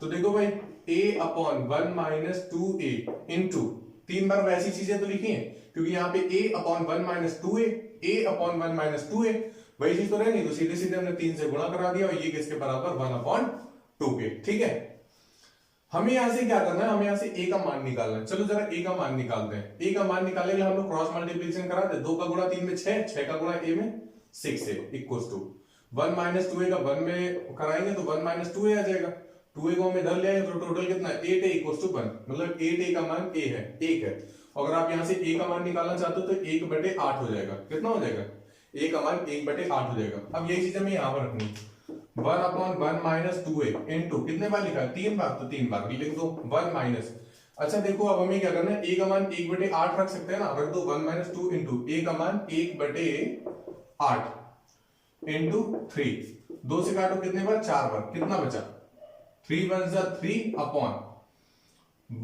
तो देखो भाई a upon 1 minus 2a into, 3 बार वैसी चीजें तो लिखी है क्योंकि यहाँ पे a upon 1 minus 2a, a upon 1 minus 2a, वही चीज तो रहनी, तो सीधे सीधे हमने 3 से गुणा करा दिया और ये किसके बराबर 1 अपॉन 2 के, ठीक है। हमें यहां से क्या करना है, हमें यहां से a का मान निकालना है। चलो जरा a का मान निकालते हैं। a का मान निकालने के लिए हम लोग क्रॉस मल्टीप्लिकेशन करा दे, 2 का गुणा 3 में 6, 6 का गुणा a में 6 है इक्वल्स टू 1 माइनस 2a का 1 में कराएंगे तो 1 माइनस 2a आ जाएगा, 2a को हम इधर ले आएंगे तो टोटल कितना 8 है इक्वल्स टू 1, मतलब 8a का मान a है, 1 है। अगर आप यहां से a का मान निकालना चाहते हो तो 1/8 हो जाएगा। कितना हो जाएगा, a का मान 1/8 हो जाएगा। अब यही चीज हमें यहां पर रखनी, 1 अपॉन 1 माइनस 2a इंटू, कितने बार लिखा है 3 बार, तो 3 बार भी लिख दो 1 माइनस। अच्छा देखो अब हमें क्या करना है, a का मान 1/8 रख सकते हैं ना, रख दो 1 माइनस 2 इंटू a का मान 1/8 इंटू 3, 2 से काटो कितने बार, 4 बार, कितना बचा 3 1 जा 3 अपॉन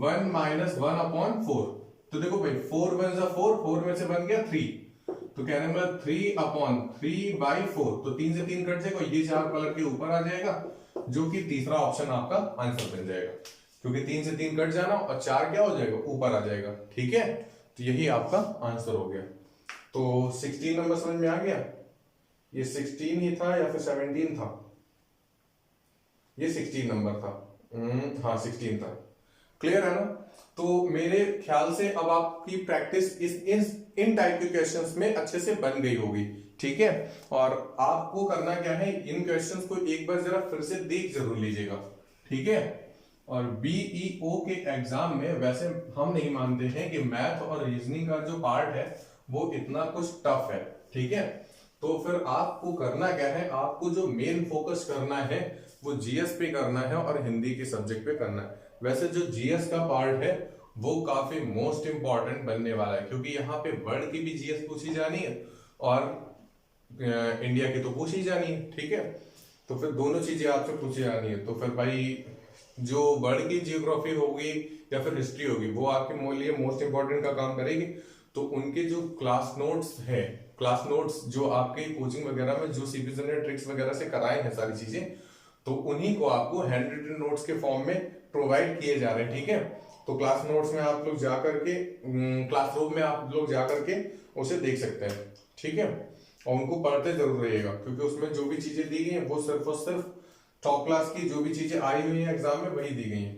1 माइनस 1 अपॉन 4। तो देखो भाई 4 1 जा 4, 4 में से बन गया 3, तो कहने मतलब 3 अपॉन 3/4, तो 3 से 3 कट जाएगा, ये 4 पलट के ऊपर आ जाएगा, जो कि तीसरा ऑप्शन आपका आंसर बन जाएगा, क्योंकि 3 से 3 कट जाना और 4 क्या हो जाएगा, ऊपर आ जाएगा, ठीक है। तो यही आपका आंसर हो गया। तो 16 नंबर समझ में आ गया, ये 16 ही था या फिर 17 था, ये 16 नंबर था, हाँ 16 था, क्लियर है ना। तो मेरे ख्याल से अब आपकी प्रैक्टिस इन टाइप के क्वेश्चंस में अच्छे से बन गई होगी, ठीक है। और आपको करना क्या है, इन क्वेश्चंस को एक बार जरा फिर से देख जरूर लीजिएगा, ठीक है। और बीईओ के एग्जाम में वैसे हम नहीं मानते हैं कि मैथ और रीजनिंग का जो पार्ट है वो इतना कुछ टफ है, ठीक है। तो फिर आपको करना क्या है, आपको जो मेन फोकस करना है वो जीएस पे करना है और हिंदी के सब्जेक्ट पे करना है। वैसे जो जीएस का पार्ट है वो काफी मोस्ट इंपॉर्टेंट बनने वाला है, क्योंकि यहाँ पे वर्ल्ड की भी जीएस पूछी जानी है और इंडिया की तो पूछी जानी है, ठीक है। तो फिर दोनों चीजें आपसे पूछी जानी है, तो फिर भाई जो वर्ल्ड की जियोग्राफी होगी या फिर हिस्ट्री होगी वो आपके लिए मोस्ट इंपॉर्टेंट का काम करेगी। तो उनके जो क्लास नोट्स है, क्लास नोट्स जो आपके कोचिंग वगैरह में जो सीपीएससी ने ट्रिक्स वगैरह से कराए हैं सारी चीजें, तो उन्हीं को आपको हैंड रिटन नोट्स के फॉर्म में प्रोवाइड किए जा रहे हैं, ठीक है। तो क्लास नोट्स में आप लोग जाकर के क्लासरूम में आप लोग जाकर के उसे देख सकते हैं, ठीक है। और उनको पढ़ते जरूर रहिएगा, क्योंकि उसमें जो भी चीजें दी गई हैं वो सिर्फ और सिर्फ टॉप क्लास की जो भी चीजें आई हुई हैं एग्जाम में वही दी गई हैं।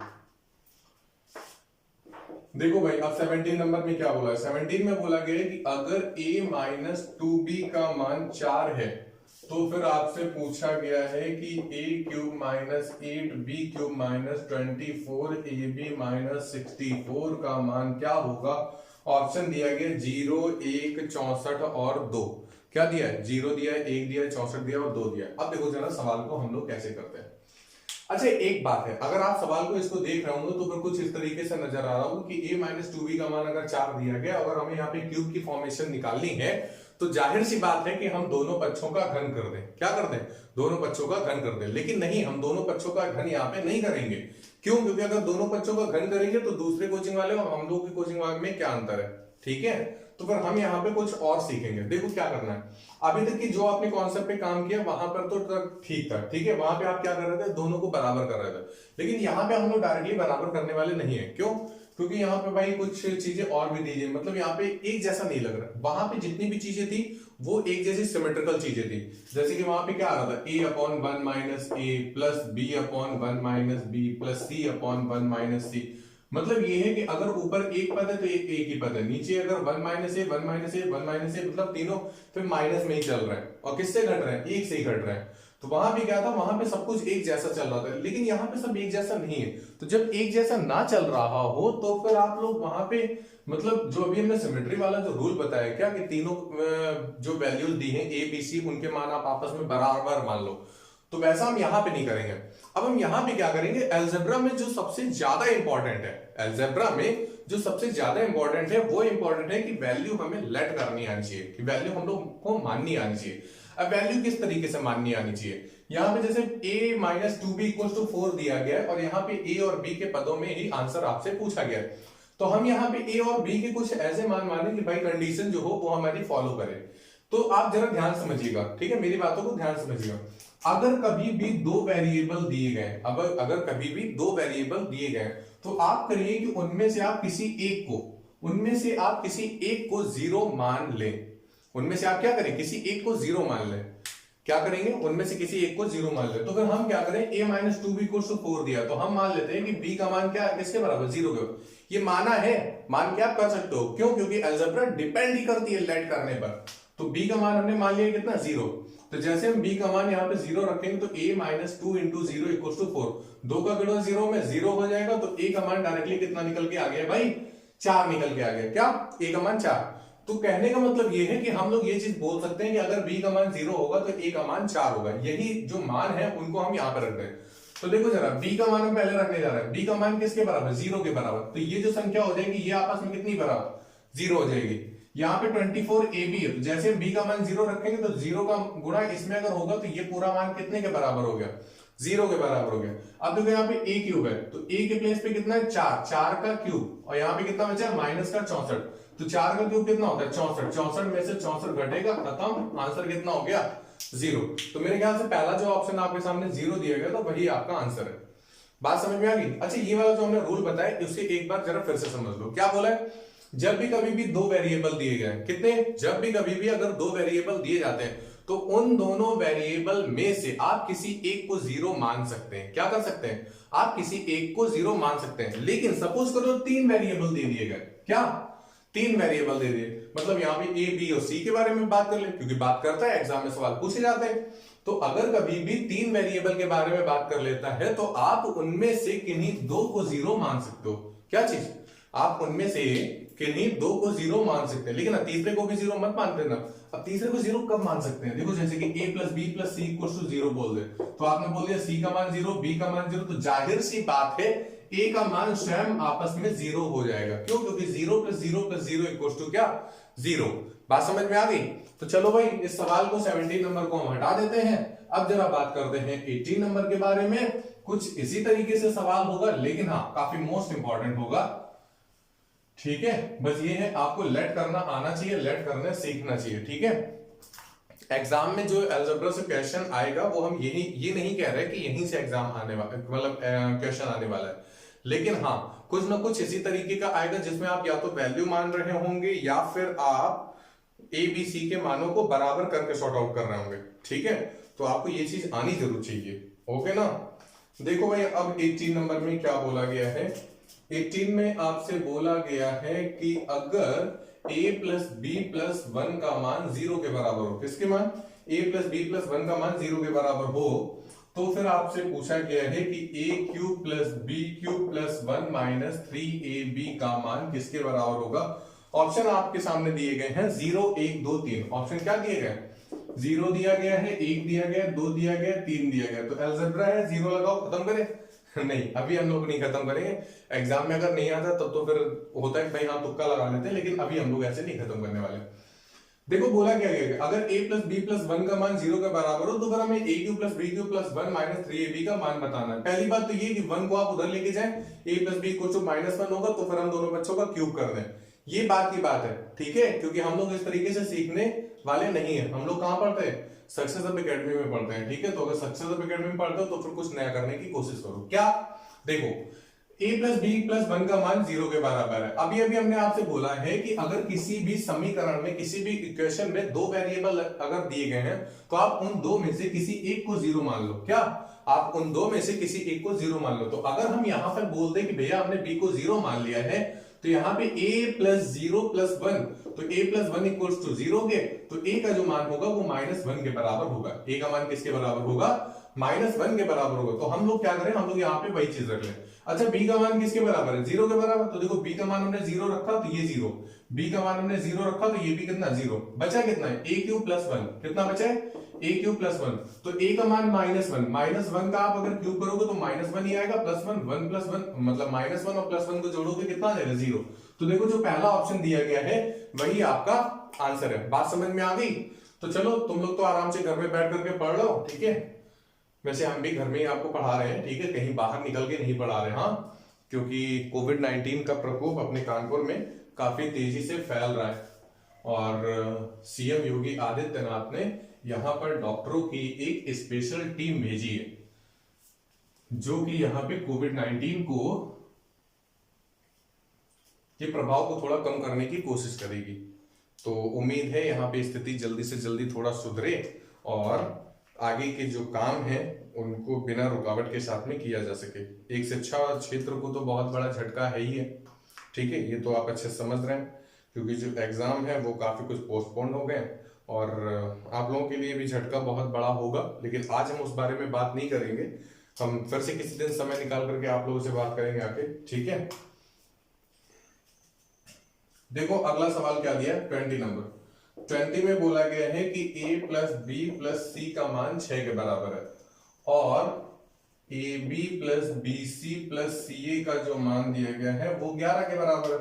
देखो भाई अब 17 नंबर में क्या बोला है, 17 में बोला गया है कि अगर a माइनस 2b का मान 4 है तो फिर आपसे पूछा गया है कि a cube minus 8b cube minus 24 ab minus 64 का मान क्या होगा। ऑप्शन दिया गया 0, 1, 64 और 2। क्या दिया है, 0 दिया है, 1 दिया है, 64 दिया है और 2 दिया है। अब देखो जरा सवाल को हम लोग कैसे करते हैं। अच्छा एक बात है, अगर आप सवाल को इसको देख रहे होंगे तो फिर कुछ इस तरीके से नजर आ रहा होगा कि a माइनस 2b का मान अगर 4 दिया गया, अगर हमें यहाँ पे क्यूब की फॉर्मेशन निकालनी है तो जाहिर सी बात है कि हम दोनों पक्षों का घन कर दें। क्या कर दें, दोनों पक्षों का घन कर दें। लेकिन नहीं, हम दोनों पक्षों का घन यहाँ पे नहीं करेंगे। क्यों, क्योंकि अगर दोनों पक्षों का घन करेंगे तो दूसरे कोचिंग वाले और हम लोग की कोचिंग वाले में क्या अंतर है, ठीक है। तो फिर हम यहाँ पे कुछ और सीखेंगे। देखो क्या करना है, अभी तक की जो आपने कॉन्सेप्ट पे काम किया वहां पर तो ठीक था, ठीक है, वहां पे आप क्या कर रहे थे, दोनों को बराबर कर रहे थे। लेकिन यहाँ पे हम लोग डायरेक्टली बराबर करने वाले नहीं है। क्यों, क्योंकि यहाँ पे भाई कुछ चीजें और भी दीजिए, मतलब यहाँ पे एक जैसा नहीं लग रहा। वहां पे जितनी भी चीजें थी वो एक जैसी सिमेट्रिकल चीजें थी। जैसे कि वहां पे क्या आ रहा था, a upon 1 minus a plus b upon 1 minus b plus c upon 1 minus c. मतलब ये है कि अगर ऊपर एक पद है तो एक ही पद है, नीचे अगर 1 माइनस ए 1 माइनस ए 1 माइनस ए, मतलब तीनों फिर माइनस में ही चल रहे हैं। और किससे घट रहे हैं, एक से ही घट रहे हैं। तो वहां भी क्या था, वहां पे सब कुछ एक जैसा चल रहा था, लेकिन यहाँ पे सब एक जैसा नहीं है। तो जब एक जैसा ना चल रहा हो तो फिर आप लोग वहां पे, मतलब जो अभी हमने सिमेट्री वाला जो रूल बताया क्या, कि तीनों जो वैल्यूज दी हैं ए बी सी, उनके मान आप आपस में बराबर मान लो। तो वैसा हम यहाँ पे नहीं करेंगे। अब हम यहाँ पे क्या करेंगे, अलजेब्रा में जो सबसे ज्यादा इंपॉर्टेंट है, अलजेब्रा में जो सबसे ज्यादा इंपॉर्टेंट है वो इंपॉर्टेंट है कि वैल्यू हमें लेट करनी आनी चाहिए, कि वैल्यू हम लोग को माननी आनी चाहिए। अब वैल्यू किस तरीके से माननी आनी चाहिए, यहाँ पे जैसे a minus 2b equal to 4 दिया गया है और यहाँ पे a और b के पदों में ही आंसर आपसे पूछा गया है। तो हम यहाँ पे a और b के कुछ ऐसे मान माने कि भाई कंडीशन जो हो वो हमारी फॉलो करे। तो आप जरा ध्यान समझिएगा, ठीक है, मेरी बातों को ध्यान समझिएगा। अगर कभी भी दो वेरिएबल दिए गए, अगर कभी भी दो वेरिएबल दिए गए, तो आप करिए कि उनमें से आप किसी एक को जीरो मान लें। उनमें से आप क्या करें, किसी एक को जीरो मान लें। क्या करेंगे, उनमें से किसी एक को जीरो मान ले। तो फिर हम क्या करें, a minus 2b equal to 4 दिया, तो हम मान लेते हैं कि b का मान क्या है, किसके बराबर, जीरो के। ये माना है, मान के आप कर सकते हो, क्यों, क्योंकि अलजेब्रा डिपेंड ही करती है लेट करने पर। तो b का मान हमने मान लिया कितना, जीरो। तो जैसे हम b का मान यहाँ पे जीरो रखेंगे तो a minus 2 into zero equal to 4, 2 का गुणा जीरो में जीरो हो जाएगा। तो a का मान डायरेक्टली कितना निकल के आ गया भाई, 4 निकल के आ गया। क्या, a का मान 4। तो कहने का मतलब ये है कि हम लोग ये चीज बोल सकते हैं कि अगर b का मान 0 होगा तो a का मान 4 होगा। यही जो मान है उनको हम यहाँ पर रख रहे हैं। तो देखो जरा, b का मान हम पहले रखने जा रहे हैं, b का मान किसके बराबर, 0 के बराबर। तो ये जो संख्या हो जाएगी ये आपस में कितनी बराबर, 0 हो जाएगी। यहाँ पे 24ab है, तो जैसे हम b का मान 0 रखेंगे तो 0 का गुणा इसमें अगर होगा तो ये पूरा मान कितने के बराबर हो गया, 0 के बराबर हो गया। अब देखो यहाँ पे a क्यूब है, तो a के प्लेस पे कितना है, 4, 4 का क्यूब, और यहाँ पे कितना बचा है, माइनस का 64। तो 4 का क्यूब कितना होता है, 64, 64 में से 64 घटेगा, खत्म, आंसर कितना हो गया, 0। तो मेरे ख्याल से पहला जो ऑप्शन आपके सामने 0 दिया गया, तो वही आपका आंसर है। बात समझ में आ गई। अच्छा, ये वाला जो हमने रूल बताया उसे एक बार जरा फिर से समझ लो। क्या बोला है, जब भी कभी भी दो वेरिएबल दिए गए, कितने, जब भी कभी भी अगर दो वेरिएबल दिए जाते हैं तो उन दोनों वेरिएबल में से आप किसी एक को जीरो मान सकते हैं। क्या कर सकते हैं, आप किसी एक को जीरो मान सकते हैं। लेकिन सपोज करो 3 वेरिएबल दे दिए गए, क्या, 3 वेरिएबल दे दिए, मतलब यहाँ पे ए बी और सी के बारे में बात कर ले, क्योंकि बात करता है एग्जाम में सवाल पूछे जाते हैं। तो अगर कभी भी 3 वेरिएबल के बारे में बात कर लेता है तो आप उनमें से किन्हीं दो को जीरो मान सकते हो। क्या चीज, आप उनमें से किन्हीं दो को जीरो मान सकते हैं, लेकिन तीसरे को भी जीरो मत मान देना। अब तीसरे को जीरो कब मान सकते हैं, देखो जैसे कि a plus B plus C equal to zero बोल दे, तो आपने बोल दिया c का मान जीरो, b का मान जीरो, तो जाहिर सी बात है a का मान स्वयं आपस में जीरो हो जाएगा। क्यों, क्योंकि zero plus zero equal to क्या, जीरो। बात समझ में आ गई। तो चलो भाई, इस सवाल को 17 नंबर को हम हटा देते हैं। अब जरा बात करते हैं 18 नंबर के बारे में। कुछ इसी तरीके से सवाल होगा, लेकिन हाँ काफी मोस्ट इंपॉर्टेंट होगा, ठीक है। बस ये है, आपको लेट करना आना चाहिए, लेट करना सीखना चाहिए, ठीक है। एग्जाम में जो अलजेब्रा से क्वेश्चन आएगा वो हम ये नहीं कह रहे कि यहीं से एग्जाम आने वाला, मतलब क्वेश्चन आने वाला है, लेकिन हाँ कुछ ना कुछ इसी तरीके का आएगा जिसमें आप या तो वैल्यू मान रहे होंगे या फिर आप ए बी सी के मानों को बराबर करके सॉर्ट आउट कर रहे होंगे, ठीक है। तो आपको ये चीज आनी जरूर चाहिए, ओके ना। देखो भाई, अब 18 नंबर में क्या बोला गया है, 18 में आपसे बोला गया है कि अगर a प्लस बी प्लस 1 का मान 0 के बराबर हो, किसके मान, a प्लस बी प्लस 1 का मान 0 के बराबर हो, तो फिर आपसे पूछा गया है कि a cube plus B cube plus 1 minus 3ab का मान किसके बराबर होगा। ऑप्शन आपके सामने दिए गए हैं 0 1 2 3। ऑप्शन क्या दिए गए, 0 दिया गया है, 1 दिया गया, 2 दिया गया, 3 दिया गया। तो अलजेब्रा है, 0 लगाओ, खत्म करें। नहीं, अभी हम लोग नहीं खत्म करेंगे। एग्जाम में अगर नहीं आता तब तो फिर होता है भाई हाँ तुक्का लगा लेते हैं, लेकिन अभी हम लोग ऐसे नहीं खत्म करने वाले। देखो बोला क्या गया, अगर a प्लस बी प्लस 1 का मान 0 के बराबर हो तो फिर हमें a cube plus B cube plus 1 minus 3ab का मान बताना है। पहली बात तो ये कि 1 को आप उधर लेके जाएं, a plus B equal to minus 1 होगा तो फिर हम दोनों बच्चों का क्यूब कर दें। ये बात की बात है, ठीक है, क्योंकि हम लोग इस तरीके से सीखने वाले नहीं है। हम लोग कहाँ पढ़ते हैं, सक्सेस अब एकेडमी में पढ़ते हैं, ठीक है। तो अगर सक्सेस अब एकेडमी में पढ़ते हो तो फिर कुछ नया करने की कोशिश करो। क्या, देखो a plus B plus one का मान 0 के बराबर है। अभी अभी हमने आपसे बोला है कि अगर किसी भी समीकरण में, किसी भी इक्वेशन में दो वेरिएबल अगर दिए गए हैं तो आप उन दो में से किसी एक को जीरो मान लो। क्या आप उन दो में से किसी एक को जीरो मान लो। तो अगर हम यहां पर बोल दें कि भैया हमने बी को जीरो मान लिया है, तो यहाँ पे a plus zero plus one, तो a plus one equals to zero के, तो a का जो मान होगा वो माइनस वन के बराबर होगा। a का मान किसके बराबर होगा? माइनस वन के बराबर होगा। तो हम लोग क्या करें, हम लोग यहाँ पे वही चीज रख लें। अच्छा b का मान किसके बराबर है? जीरो के बराबर। तो देखो b का मान हमने जीरो रखा तो ये जीरो, b का मान हमने जीरो रखा तो ये भी कितना? जीरो। बचा कितना है? a cube plus one. कितना बचा है? a cube plus one. तो a का मान माइनस वन, माइनस वन का आप अगर क्यूब करोगे तो माइनस वन ही आएगा, plus one, one plus one मतलब माइनस वन और प्लस वन को जोड़ोगे कितना आ जाएगा? जीरो। तो देखो जो पहला ऑप्शन दिया गया है वही आपका आंसर है। बात समझ में आ गई? तो चलो तुम लोग तो आराम से घर में बैठ करके पढ़ लो, ठीक है। वैसे हम भी घर में ही आपको पढ़ा रहे हैं, ठीक है, कहीं बाहर निकल के नहीं पढ़ा रहे, हाँ, क्योंकि कोविड-19 का प्रकोप अपने कानपुर में काफी तेजी से फैल रहा है और सीएम योगी आदित्यनाथ ने यहां पर डॉक्टरों की एक स्पेशल टीम भेजी है जो कि यहां पे कोविड-19 को के प्रभाव को थोड़ा कम करने की कोशिश करेगी। तो उम्मीद है यहाँ पे स्थिति जल्दी से जल्दी थोड़ा सुधरे और आगे के जो काम है उनको बिना रुकावट के साथ में किया जा सके। एक शिक्षा क्षेत्र को तो बहुत बड़ा झटका है ही है, ठीक है, ये तो आप अच्छे समझ रहे हैं, क्योंकि जो एग्जाम है वो काफी कुछ पोस्टपोन हो गए और आप लोगों के लिए भी झटका बहुत बड़ा होगा। लेकिन आज हम उस बारे में बात नहीं करेंगे, हम फिर से किसी दिन समय निकाल करके आप लोगों से बात करेंगे आके, ठीक है। देखो अगला सवाल क्या दिया, 20 नंबर। 20 में बोला गया है कि a प्लस बी प्लस सी का मान 6 के बराबर है और a B plus B C plus c a का जो मान दिया गया है वो 11 के बराबर है।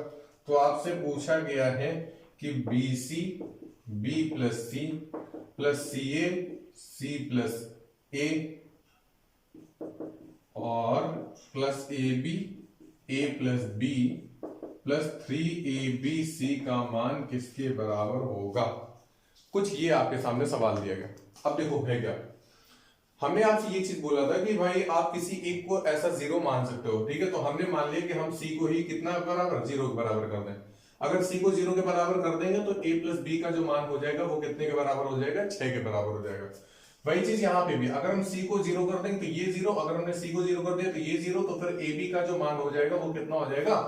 तो आपसे पूछा गया है कि b c b plus c plus c a c plus a और plus a B A plus B plus 3abc का मान किसके बराबर होगा। कुछ ये आपके सामने सवाल दिया गया। अब देखो है क्या, हमने आपसे ये चीज बोला था कि भाई आप किसी एक को ऐसा जीरो मान सकते हो, ठीक है। तो हमने मान लिया कि हम c को ही कितना बराबर, जीरो के बराबर कर दें। अगर c को जीरो के बराबर कर देंगे तो a प्लस बी का जो मान हो जाएगा वो कितने के बराबर हो जाएगा? 6 के बराबर हो जाएगा। वही चीज यहाँ पे भी, अगर हम c को जीरो कर देंगे तो ये जीरो, अगर हमने c को जीरो कर दिया तो ये जीरो, तो फिर ए बी का जो मान हो जाएगा वो कितना हो जाएगा?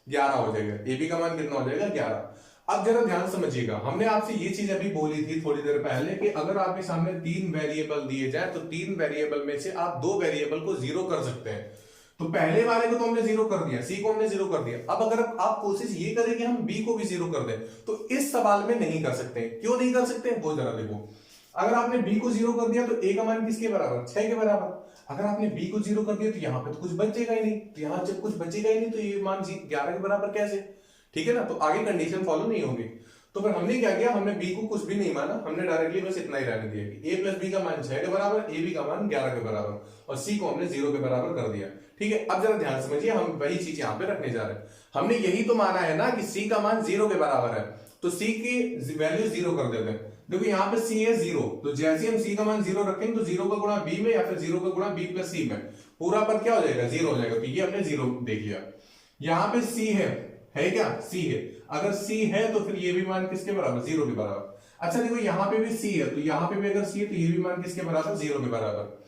11 हो जाएगा। ए बी का मान कितना हो जाएगा? 11। अब जरा ध्यान समझिएगा, हमने आपसे ये चीज अभी बोली थी थोड़ी देर पहले कि अगर आपके सामने तीन वेरिएबल दिए जाए तो तीन वेरिएबल में से आप दो वेरिएबल को जीरो कर सकते हैं। तो पहले वाले को तो हमने जीरो कर दिया, सी को हमने जीरो कर दिया। अब अगर आप कोशिश ये करें कि हम बी को भी जीरो कर दें तो इस सवाल में नहीं कर सकते। क्यों नहीं कर सकते वो जरा देखो। अगर आपने बी को जीरो कर दिया तो ए का मान किसके बराबर? 6 के बराबर। अगर आपने बी को जीरो कर दिया तो यहाँ पे तो कुछ बचेगा ही नहीं, तो यहाँ जब कुछ बचेगा ही नहीं तो ये मान 11 के बराबर कैसे? ठीक है ना, तो आगे कंडीशन फॉलो नहीं होगी। तो फिर हमने क्या किया, हमने बी को कुछ भी नहीं माना, हमने डायरेक्टली बस इतना ही रहने दिया कि ए प्लस बी का मान 6 के बराबर, ए बी का मान 11 के बराबर और सी को हमने 0 के बराबर कर दिया। ठीक है, अब जरा ध्यान समझिए, हम वही चीज यहाँ पे रखने जा रहे हैं। हमने यही तो माना है ना कि सी का मान 0 के बराबर है, तो सी की वैल्यू 0 कर देते हैं। देखो यहाँ पे सी है 0, तो जैसे हम सी का मान 0 रखेंगे तो 0 का गुणा बी में या फिर 0 का गुणा बी प्लस सी में, पूरा पर क्या हो जाएगा? 0 हो जाएगा। तो ये हमने 0 देख लिया। यहाँ पे सी है क्या? सी है। अगर सी है तो फिर ये भी मान किसके बराबर? 0 के बराबर। अच्छा देखो यहाँ पे भी सी है, तो यहाँ पे भी अगर सी है तो ये भी मान किसके बराबर? 0 के बराबर।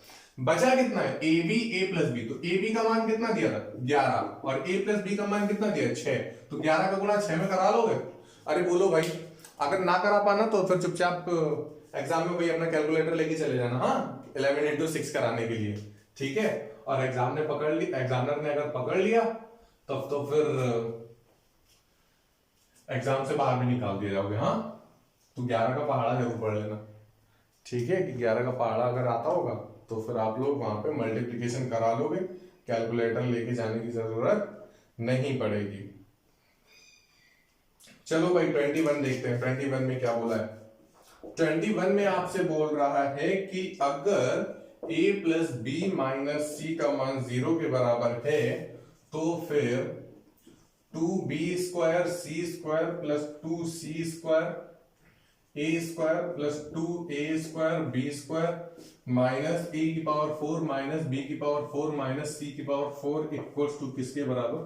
बचा कितना है? A B A plus B. तो ए बी का मान कितना दिया था? 11 और ए प्लस बी का मान कितना दिया? 6। तो 11 का गुणा 6 में करा लोगे? अरे बोलो भाई, अगर ना करा पाना तो फिर चुपचाप एग्जाम में भाई अपना कैलकुलेटर लेके चले जाना, हाँ, 11 into 6 कराने के लिए, ठीक है। और एग्जाम ने पकड़ ली, एग्जामिनर ने अगर पकड़ लिया तब तो फिर एग्जाम से बाहर भी निकाल दिया जाओगे, हाँ। तो 11 का पहाड़ा जरूर पढ़ लेना, ठीक है, कि 11 का पहाड़ा अगर आता होगा तो फिर आप लोग वहां पे मल्टीप्लीकेशन करा लोगे, कैलकुलेटर लेके जाने की जरूरत नहीं पड़ेगी। चलो भाई 21 देखते हैं, 21 में क्या बोला है। 21 में आपसे बोल रहा है कि अगर a प्लस बी माइनस सी का मान 0 के बराबर है तो फिर 2b² c² plus 2c² A square plus 2a² b² minus a की पावर 4 माइनस b की पावर 4 माइनस c की पावर 4 इक्वल्स टू किसके बराबर,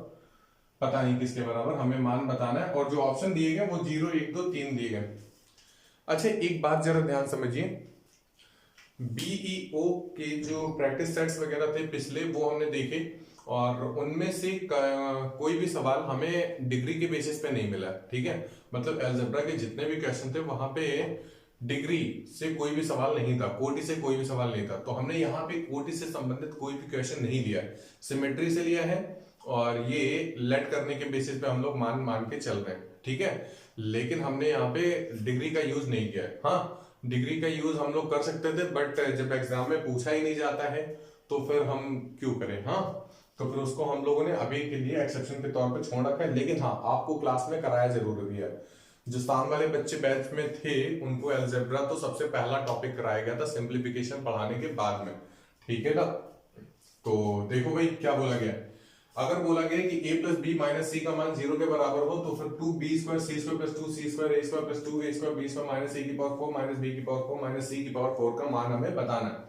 पता नहीं किसके बराबर, हमें मान बताना है। और जो ऑप्शन दिए गए वो 0 1 2 3 दिए गए। अच्छा एक बात जरा ध्यान समझिए, बीईओ के जो प्रैक्टिस सेट्स वगैरह थे पिछले वो हमने देखे, और उनमें से कोई भी सवाल हमें डिग्री के बेसिस पे नहीं मिला, ठीक है। मतलब अलजेब्रा के जितने भी क्वेश्चन थे वहां पे डिग्री से कोई भी सवाल नहीं था, कोटि से कोई भी सवाल नहीं था। तो हमने यहाँ पे कोटि से संबंधित कोई भी क्वेश्चन नहीं लिया है, सिमेट्री से लिया है, और ये लेट करने के बेसिस पे हम लोग मान मान के चल रहे हैं, ठीक है। लेकिन हमने यहाँ पे डिग्री का यूज नहीं किया है। हाँ, डिग्री का यूज हम लोग कर सकते थे, बट जब एग्जाम में पूछा ही नहीं जाता है तो फिर हम क्यों करें। हाँ, तो फिर उसको हम लोगों ने अभी के लिए एक्सेप्शन के तौर पे छोड़ रखा है। लेकिन हाँ, आपको क्लास में कराया जरूर दिया है। जो सामने वाले बच्चे बैच में थे उनको अलजेब्रा तो सबसे पहला टॉपिक कराया गया था सिंप्लीफिकेशन पढ़ाने के बाद में, ठीक है ना। तो देखो भाई क्या बोला गया, अगर बोला गया कि a प्लस बी माइनस सी का मान 0 के बराबर हो तो फिर 2b² c² plus 2c² a² plus 2a² b² minus a की पावर 4 माइनस b की पावर 4 माइनस c की पावर 4 का मान हमें बताना है।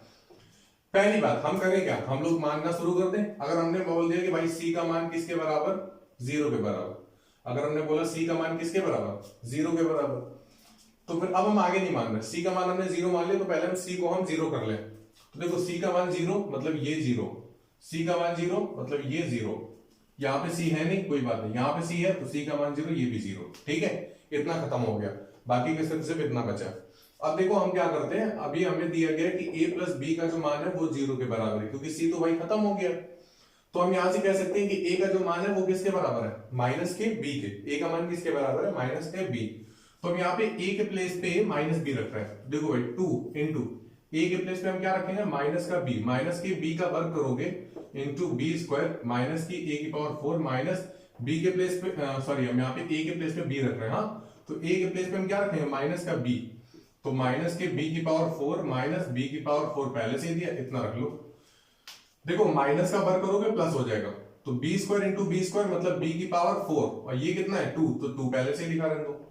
पहली बात हम करें क्या, हम लोग मानना शुरू कर दें। अगर हमने बोल दिया कि भाई c का मान किसके बराबर, 0 के बराबर, अगर हमने बोला c का मान किसके बराबर, 0 के बराबर, तो फिर अब हम आगे नहीं मान रहे। c का मान हमने 0 मान लिया, तो पहले हम c को हम 0 कर लें। तो देखो c का मान 0 मतलब ये 0, c का मान 0 मतलब ये 0, यहाँ पे c है नहीं, कोई बात नहीं, यहाँ पे c है तो c का मान 0, ये भी 0, ठीक है। इतना खत्म हो गया, बाकी के सिर्फ इतना बचा। अब देखो हम क्या करते हैं, अभी हमें दिया गया कि a प्लस बी का जो मान है वो 0 के बराबर है, क्योंकि c तो भाई खत्म हो गया। तो हम यहां से कह सकते हैं कि a का जो मान है वो किसके बराबर है, माइनस के b के। a का मान किसके बराबर है, माइनस के b। तो हम यहाँ पे a के प्लेस पे माइनस b रख रहे हैं। देखो भाई 2 इंटू a के प्लेस पे हम क्या रखेंगे, माइनस का b, माइनस के b का वर्ग करोगे इंटू b² माइनस की a की पावर 4 माइनस b के प्लेस पे, सॉरी हम यहाँ पे a के प्लेस पे b रख रहे हैं। हाँ, तो a के प्लेस पे हम क्या रखेंगे, माइनस का b, तो माइनस के b की पावर 4 माइनस b की पावर 4 पहले से ही दिया, इतना रख लो। देखो माइनस का वर्ग करोगे प्लस हो जाएगा, तो b² इंटू b² मतलब b की पावर 4, और ये कितना है 2, तो 2 पहले से ही लिखा रहने दो।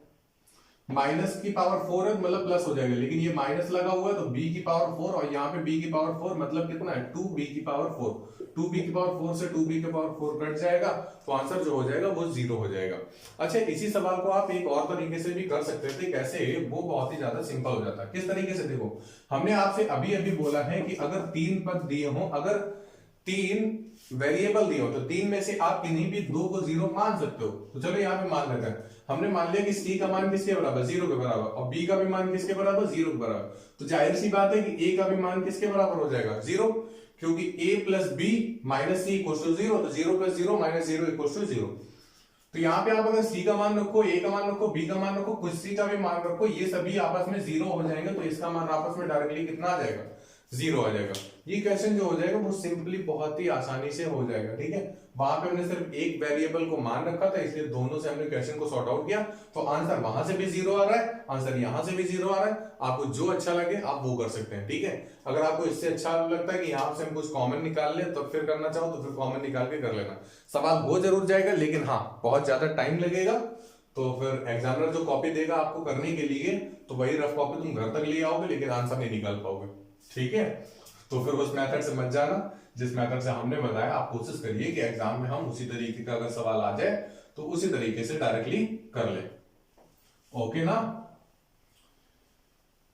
माइनस की पावर 4 है मतलब प्लस हो जाएगा, लेकिन ये माइनस लगा हुआ है तो b की पावर 4, और यहाँ पे b की पावर 4 मतलब कितना है 2b की पावर 4, 2b की पावर 4 से 2b की पावर 4 कट जाएगा, तो आंसर जो हो जाएगा वो 0 हो जाएगा। अच्छा, इसी सवाल को आप एक और तरीके से भी कर सकते थे, कैसे, वो बहुत ही ज्यादा सिंपल हो जाता है। किस तरीके से, देखो हमने आपसे अभी अभी बोला है कि अगर 3 पद दिए हो, अगर 3 वेरिएबल दिए हो, तो 3 में से आप किन्हीं भी 2 को 0 मान सकते हो। तो चलो यहाँ पे मान लेते हैं, हमने मान लिया कि c का मान किसके बराबर, 0 के बराबर, और b का भी मान किसके बराबर, 0 के बराबर। तो जाहिर सी बात है कि a का भी मान किसके बराबर हो जाएगा, 0, क्योंकि a plus b minus c equal to 0, तो 0 प्लस 0 माइनस 0 इक्वल टू 0। तो यहाँ पे आप अगर c का मान रखो, a का मान रखो, b का मान रखो, कुछ c का भी मान रखो, ये सभी आपस में 0 हो जाएंगे, तो इसका मान आपस में डायरेक्टली कितना आ जाएगा, 0 आ जाएगा। ये क्वेश्चन जो हो जाएगा वो सिंपली बहुत ही आसानी से हो जाएगा, ठीक है। वहां पे हमने सिर्फ एक वेरिएबल को मान रखा था, इसलिए दोनों से हमने क्वेश्चन को सॉर्ट आउट किया, तो आंसर वहां से भी 0 आ रहा है, आंसर यहां से भी 0 आ रहा है। आपको जो अच्छा लगे आप वो कर सकते हैं, ठीक है। अगर आपको इससे अच्छा लगता है कि यहाँ से हम कुछ कॉमन निकाल ले, तो फिर करना चाहो तो फिर कॉमन निकाल के कर लेना। सवाल हो जरूर जाएगा, लेकिन हाँ बहुत ज्यादा टाइम लगेगा। तो फिर एग्जामिनर जो कॉपी देगा आपको करने के लिए, तो वही रफ कॉपी तुम घर तक ले आओगे, लेकिन आंसर नहीं निकाल पाओगे, ठीक है। तो फिर उस मेथड से मत जाना जिस मेथड से हमने बताया। आप कोशिश करिए कि एग्जाम में हम उसी तरीके का अगर सवाल आ जाए तो उसी तरीके से डायरेक्टली कर ले, ओके ना।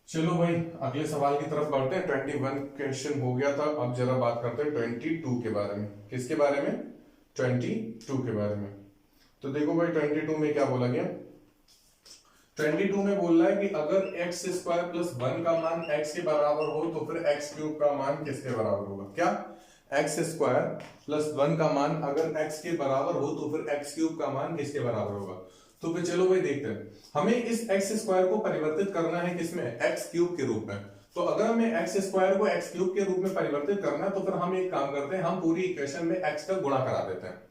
चलो भाई अगले सवाल की तरफ बढ़ते हैं। 21 क्वेश्चन हो गया था, अब जरा बात करते हैं 22 के बारे में। किसके बारे में, 22 के बारे में। तो देखो भाई 22 में क्या बोला गया, 22 में बोल रहा है कि अगर x² प्लस 1 का मान x के बराबर हो तो फिर x³ का मान किसके बराबर होगा। क्या, x² प्लस 1 का मान अगर x के बराबर हो तो फिर x³ का मान किसके बराबर होगा। तो फिर चलो भाई देखते हैं, हमें इस x² को परिवर्तित करना है किसमें, x³ के रूप में। तो अगर हमें x² को x³ के रूप में परिवर्तित करना है तो फिर हम एक काम करते हैं, हम पूरी इक्वेशन में x का गुणा करा देते हैं।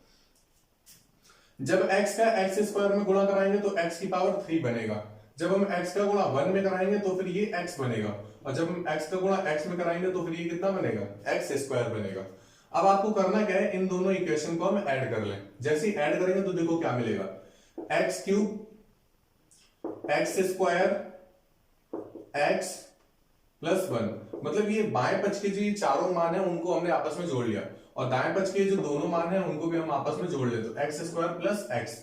जब x का x² में गुणा कराएंगे तो x की पावर 3 बनेगा। जब हम x का गुणा 1 में कराएंगे तो फिर ये x बनेगा, और जब हम x का गुणा x में कराएंगे तो फिर ये कितना बनेगा, x² बनेगा। अब आपको करना क्या है, इन दोनों इक्वेशन को हम ऐड कर लें। जैसे ही ऐड करेंगे तो देखो क्या मिलेगा, x³ x² x प्लस 1, मतलब ये बाएं पक्ष के जो ये चारों मान है उनको हमने आपस में जोड़ लिया और दाएं पक्ष के जो दोनों मान है उनको भी हम आपस में जोड़ ले, तो एक्स स्क्वायर प्लस एक्स।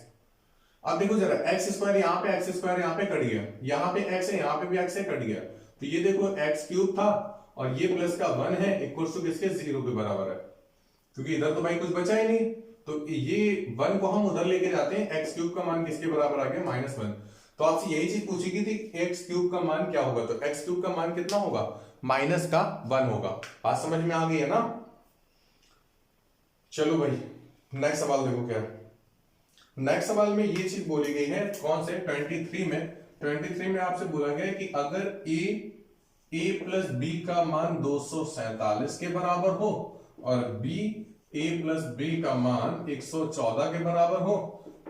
अब देखो जरा, एक्स स्क्वायर यहाँ पे, एक्स स्क्वायर यहाँ पे कट गया, यहाँ पे एक्स है, यहाँ पे भी एक्स है, कट गया, तो ये देखो एक्स क्यूब था और ये प्लस का 1 है इक्वल टू किसके, 0 के बराबर है, क्योंकि इधर तो भाई कुछ बचा ही नहीं, तो ये 1 को हम उधर लेके जाते हैं, एक्स क्यूब का मान किसके बराबर आ गया, -1। तो आपसे यही चीज पूछी थी, एक्स क्यूब का मान क्या होगा, तो एक्स क्यूब का मान कितना होगा, -1 होगा। बात समझ में आ गई है ना। चलो भाई नेक्स्ट सवाल देखो क्या है। नेक्स्ट सवाल में ये चीज बोली गई है, कौन से, 23 में आपसे बोला गया है कि अगर a प्लस बी का मान 247 के बराबर हो और a प्लस बी का मान 114 के बराबर हो,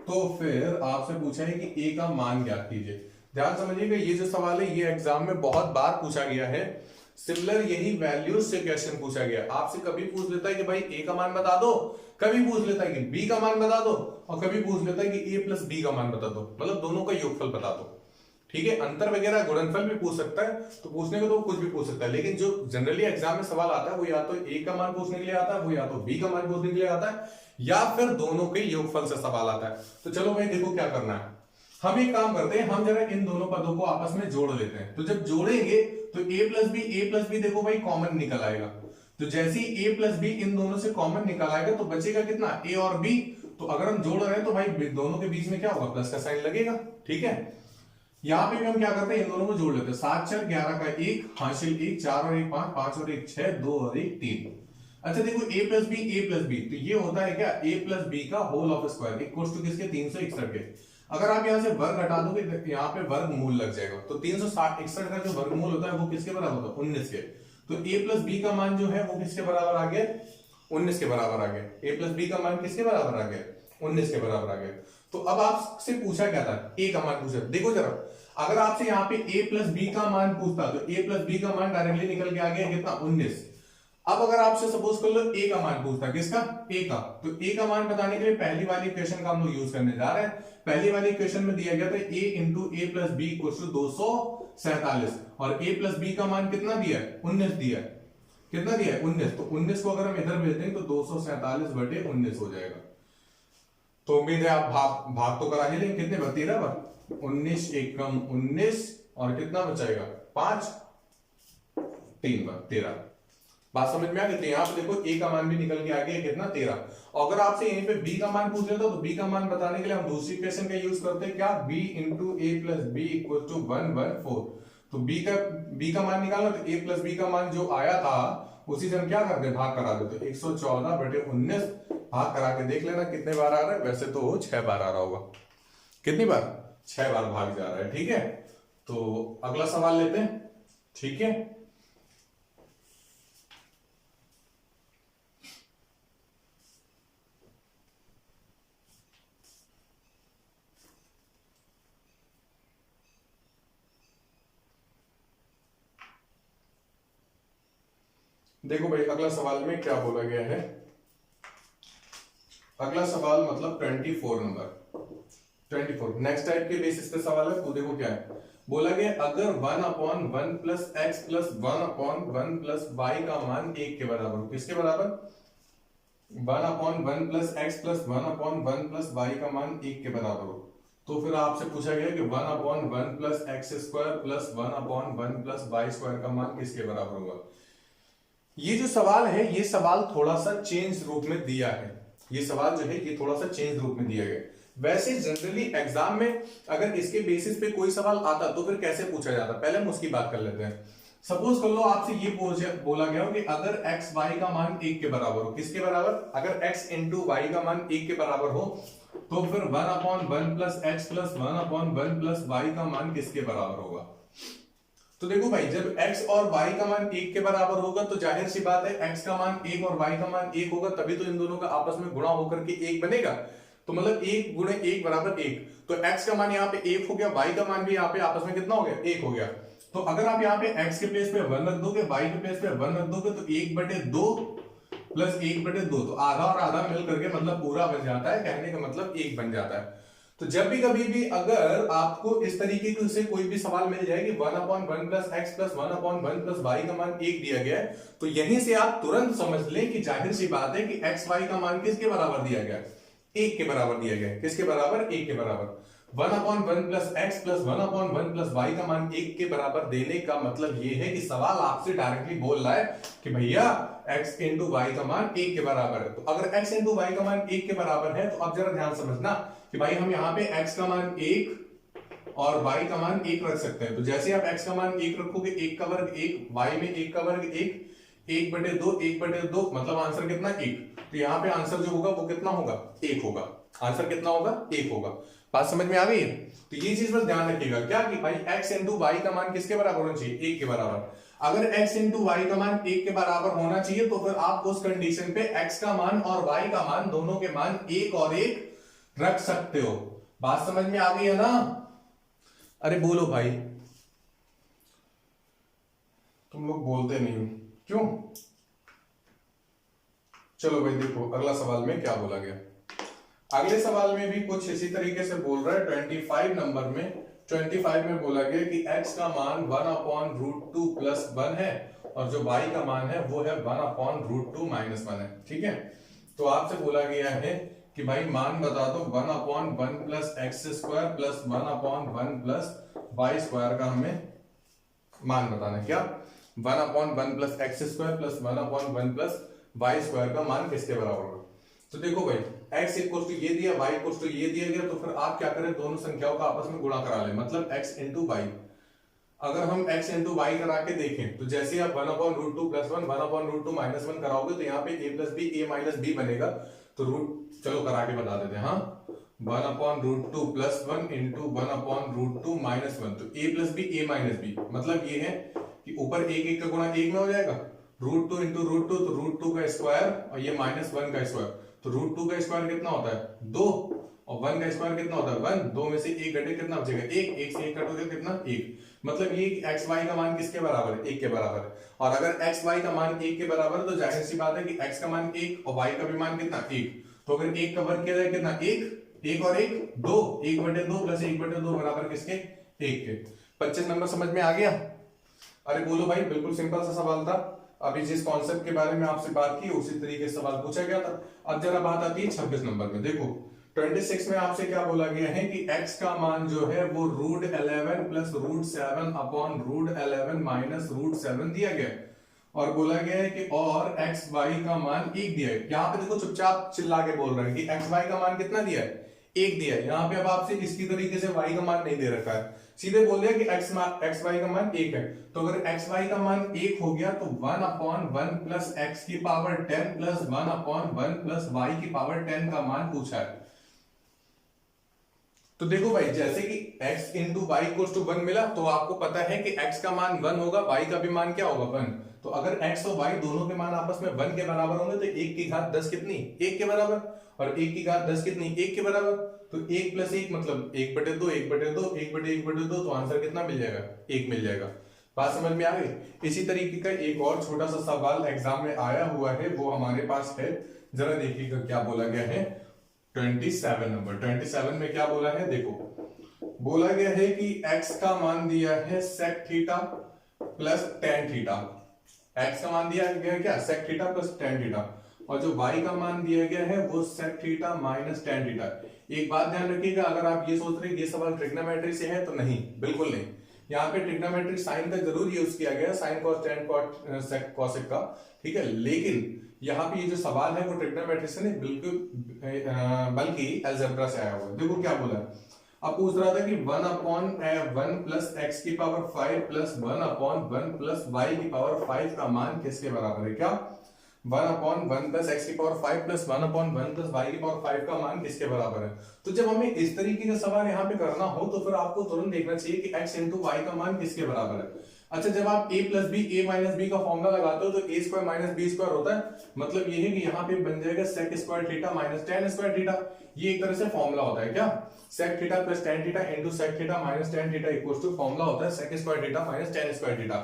तो फिर आपसे पूछा है कि a का मान ज्ञात कीजिए। ध्यान समझिएगा, ये जो सवाल है ये एग्जाम में बहुत बार पूछा गया है, सिमिलर यही वैल्यूज से क्वेश्चन पूछा गया। आपसे कभी पूछ लेता है कि भाई a का मान बता दो, कभी पूछ लेता है कि b का मान बता दो, और कभी पूछ लेता है कि a प्लस बी का मान बता दो, मतलब दोनों का योगफल बता दो। ठीक है, अंतर वगैरह गुणनफल भी पूछ सकता है, तो पूछने को तो कुछ भी पूछ सकता है, लेकिन जो जनरली एग्जाम में सवाल आता है वो या तो a का मान पूछने के लिए आता है, वो या तो b का मान पूछने के लिए आता है, या फिर दोनों के योगफल से सवाल आता है। तो चलो भाई देखो क्या करना है, हम एक काम करते हैं, हम जरा इन दोनों पदों को आपस में जोड़ लेते हैं। तो जब जोड़ेंगे तो a प्लस बी देखो भाई कॉमन निकल आएगा, तो जैसे ही a प्लस बी इन दोनों से कॉमन निकल आएगा तो बचेगा कितना, a और b। तो अगर हम जोड़ रहे हैं तो भाई दोनों के बीच में क्या होगा, प्लस का साइन लगेगा। ठीक है, यहां पे भी हम क्या करते हैं, इन दोनों को जोड़ लेते हैं, 7 4 11 का 1 हासिल 1, 4 और 1 5, 5 और 1 6, 2 और 1 3। अच्छा देखो a प्लस बी, तो ये होता है क्या, a प्लस बी का whole of square equals to किसके, 361 के। अगर आप यहां से वर्ग हटा दोगे तो यहाँ पे वर्गमूल लग जाएगा, तो 361 का जो वर्गमूल होता है वो किसके बराबर होता है, 19 के। तो a प्लस बी का मान जो है वो किसके बराबर आ गया, 19 के बराबर आ गया। a प्लस बी का मान किसके बराबर आ गया, 19 के बराबर आ गया। तो अब आपसे पूछा क्या था, a का मान पूछा। देखो जरा, अगर आपसे यहाँ पे a प्लस बी का मान पूछता तो a प्लस बी का मान डायरेक्टली निकल के आ गया कितना, 19। अब अगर आपसे सपोज कर लो a का मान पूछता, किसका, a का, तो a का मान बताने के लिए पहली वाली इक्वेशन का हम लोग यूज करने जा रहे हैं। पहली वाली इक्वेशन में दिया गया था a into A plus B equal to 247, और a प्लस बी का मान कितना दिया है, 19 दिया है। कितना दिया है, 19। तो 19 को अगर हम इधर भेज दें तो 247/19 हो जाएगा। तो उम्मीद है आप भाग तो करा ही लेंगे, कितने बार, 13 बार, 19 एकम 19 और कितना बचाएगा, 5 3 बार 13। बात समझ में आ गई। तो यहाँ पे देखो a का मान भी निकल के आ गया कितना, 13। और अगर आपसे यहीं पे b का मान पूछ लेता तो b का मान बताने के लिए हम दूसरी इक्वेशन का यूज करते हैं, क्या, b into A plus B equal to 1/4। तो b का मान निकालना, तो a प्लस बी का मान जो आया था उसी से हम क्या करते हैं, भाग करा देते, 114/19 भाग करा के देख लेना कितने बार आ रहा है। वैसे तो 6 बार आ रहा होगा, कितनी बार, 6 बार भाग जा रहा है। ठीक है, तो अगला सवाल लेते हैं। ठीक है, देखो भाई अगला सवाल में क्या बोला गया है। अगला सवाल मतलब 24 नंबर, 24 नेक्स्ट टाइप के बेसिस पे सवाल है। तो देखो क्या है, बोला गया अगर 1/1 plus x plus 1/1 plus Y का मान 1 के बराबर हो, किसके बराबर, 1/1 plus x plus 1/1 plus Y का मान 1 के बराबर हो। तो फिर आपसे पूछा गया कि 1/1 plus X square plus 1/1 plus Y square का मान किसके बराबर होगा। ये जो सवाल है ये सवाल थोड़ा सा चेंज रूप में दिया है, ये सवाल जो है ये थोड़ा सा चेंज रूप में दिया गया। वैसे जनरली एग्जाम में अगर इसके बेसिस पे कोई सवाल आता तो फिर कैसे पूछा जाता, पहले हम उसकी बात कर लेते हैं। सपोज कर लो आपसे ये बोला गया हो कि अगर x y का मान 1 के बराबर हो, किसके बराबर, अगर x इंटू वाई का मान 1 के बराबर हो तो फिर 1/1 plus x plus 1/1 plus Y का मान किसके बराबर होगा। तो देखो भाई जब x और y का मान 1 के बराबर होगा तो जाहिर सी बात है x का मान 1 और y का मान 1 होगा, तभी तो इन दोनों का आपस में गुणा होकर के 1 बनेगा। तो मतलब 1 गुणे 1 बराबर 1। तो x का मान यहाँ पे 1 हो गया, y का मान भी यहाँ पे आपस में कितना हो गया, 1 हो गया। तो अगर आप यहाँ पे x के प्लेस पे 1 रख दोगे, y के प्लेस पे 1 रख दोगे तो 1/2 प्लस 1/2, तो आधा और आधा मिल करके मतलब पूरा बन जाता है, कहने का मतलब 1 बन जाता है। तो जब भी कभी भी अगर आपको इस तरीके से कोई भी सवाल मिल जाए कि 1/1 plus x plus 1/1 plus Y का मान 1 दिया गया है, तो यहीं से आप तुरंत समझ लें कि जाहिर सी बात है कि एक्स वाई का मान किसके बराबर दिया गया, 1 के बराबर दिया गया। किसके बराबर, 1 के बराबर। 1/1 plus x plus 1/1 plus Y का मान 1 के बराबर देने का मतलब यह है कि सवाल आपसे डायरेक्टली बोल रहा है कि भैया x इंटू वाई का मान 1 के बराबर है। तो अगर x इंटू वाई का मान 1 के बराबर है, तो अब जरा ध्यान समझना कि भाई हम यहाँ पे x का मान 1 और y का मान 1 रख सकते हैं। तो जैसे आप x का मान 1 रखोगे, 1 का वर्ग 1, y में 1 का वर्ग 1, 1/2, 1/2 मतलब आंसर कितना, 1। तो यहाँ पे आंसर जो होगा वो कितना होगा, 1 होगा। आंसर कितना होगा, 1 होगा। बात समझ में आ गई है? तो ये चीज बस ध्यान रखिएगा क्या कि भाई x इंटू वाई का मान किसके बराबर होना चाहिए, 1 के बराबर। अगर x इंटू वाई का मान 1 के बराबर होना चाहिए, तो फिर आप उस कंडीशन पे x का मान और y का मान दोनों के मान 1 और 1 रख सकते हो। बात समझ में आ गई है ना? अरे बोलो भाई, तुम लोग बोलते नहीं हो क्यों? चलो भाई देखो अगला सवाल में क्या बोला गया। अगले सवाल में भी कुछ इसी तरीके से बोल रहा है। 25 नंबर में 25 में बोला गया कि x का मान 1/√2 प्लस 1 है और जो y का मान है वो है 1/√2 माइनस 1 है। ठीक है, तो आपसे बोला गया है कि भाई मान बता दो 1/1 plus X square plus 1/1 plus Y square का हमें मान बताना है। क्या, 1/1 plus X square plus 1/1 plus Y square का मान किसके बराबर होगा। तो देखो भाई x इक्वल टू ये दिया, y इक्वल टू ये दिया गया, तो फिर आप क्या करें, दोनों संख्याओं का आपस में गुणा करा लें, मतलब x इंटू वाई। अगर हम x इंटू वाई करा के देखें तो जैसे आप 1/√2 प्लस 1 1/√2 माइनस 1 कराओगे तो यहाँ पे a plus B a minus B बनेगा। तो रूट चलो करा के बता देते हैं। हाँ, 1/√2 प्लस 1 इंटू 1/√2 माइनस 1, तो a plus B a minus B, मतलब ये है कि ऊपर एक एक का गुणा एक में हो जाएगा, √2 इंटू √2, तो √2 का स्क्वायर और ये माइनस 1 का स्क्वायर, तो √2 का स्क्वायर कितना होता है 2 और 1 का स्क्वायर कितना होता है 1, 2 में से 1 घटे कितना बचेगा 1, 1 से 1 कटोगे कितना 1, मतलब ये x y का मान किसके बराबर है, 1 के बराबर है। और अगर x y का मान 1 के बराबर है तो जाहिर सी बात है कि x का मान 1 और y का भी मान कितना 1, तो अगर 1 का वर्ग किया जाए कितना 1, 1 और 1 2, 1/2 प्लस 1/2 बराबर किसके 1 के। 25 नंबर समझ में आ गया? अरे बोलो भाई, बिल्कुल सिंपल सा सवाल था। अभी जिस कॉन्सेप्ट के बारे में आपसे बात की उसी तरीके से सवाल पूछा गया था। अब जरा बात आती है 26 नंबर में। देखो 26 में आपसे क्या बोला गया है कि x का मान जो है वो √11 प्लस √7 अपॉन √11 माइनस √7 दिया गया है, और बोला गया है कि और x y का मान 1 दिया है। यहाँ पे देखो चुपचाप चिल्ला के बोल रहे हैं कि x y का मान कितना दिया है, 1 दिया है। यहाँ पे अब आपसे इसकी तरीके से y का मान नहीं दे रखा है, सीधे बोल दिया कि x y का मान 1 है। तो अगर x y का मान 1 हो गया तो 1/1 प्लस x की पावर 10 प्लस 1/1 प्लस y की पावर 10 का मान पूछा है। तो देखो भाई जैसे कि x into Y equal to 1 मिला, तो आपको पता है कि x का मान 1 होगा, y का भी मान क्या होगा 1। तो अगर x और y दोनों के मान आपस में 1 के बराबर होंगे तो 1 की घात 10 कितनी 1 के बराबर, और 1 की घात 10 कितनी 1 के बराबर, तो 1 प्लस 1 मतलब 1/2 1/2 1/1/2, तो आंसर कितना मिल जाएगा 1 मिल जाएगा। बात समझ में आ गई? इसी तरीके का एक और छोटा सा सवाल एग्जाम में आया हुआ है, वो हमारे पास है, जरा देखिएगा क्या बोला गया है। 27 नंबर 27 में क्या बोला है, देखो बोला गया है कि x का मान दिया है sec theta plus tan theta. x का मान दिया गया है क्या sec theta plus tan theta, और जो y का मान दिया गया है वो sec theta minus tan theta. एक बात ध्यान रखिएगा, अगर आप ये सोच रहे हैं ये सवाल ट्रिग्नोमेट्री से है तो नहीं, बिल्कुल नहीं। यहाँ पे ट्रिग्नोमेट्री साइन का जरूर यूज किया गया, sign cos tan cot sec cosec का, ठीक है, लेकिन यहाँ पे ये जो सवाल है वो ट्रिग्नोमेट्री से नहीं बिल्कुल बल्कि अलजेब्रा से आया हुआ है। देखो क्या बोला है, अब पूछ रहा था कि 1/1 प्लस एक्स की पावर 5 प्लस 1/1 प्लस वाई की पावर 5 का मान किसके बराबर है। क्या, 1/1 प्लस एक्स की पावर 5 प्लस 1/1 प्लस वाई की पावर 5 का मान किसके बराबर है। तो जब हमें इस तरीके का सवाल यहाँ पे करना हो तो फिर आपको तुरंत देखना चाहिए कि x इंटू वाई का मान किसके बराबर है। अच्छा, जब आप a plus B a minus B का फॉर्मूला लगाते हो तो a square minus B square होता है, मतलब ये है कि यहाँ पे बन जाएगा sec square theta minus tan square theta. ये एक तरह से फॉर्मूला होता है क्या, sec theta plus tan theta into sec theta minus tan theta equals to formula होता है sec square theta minus tan square theta.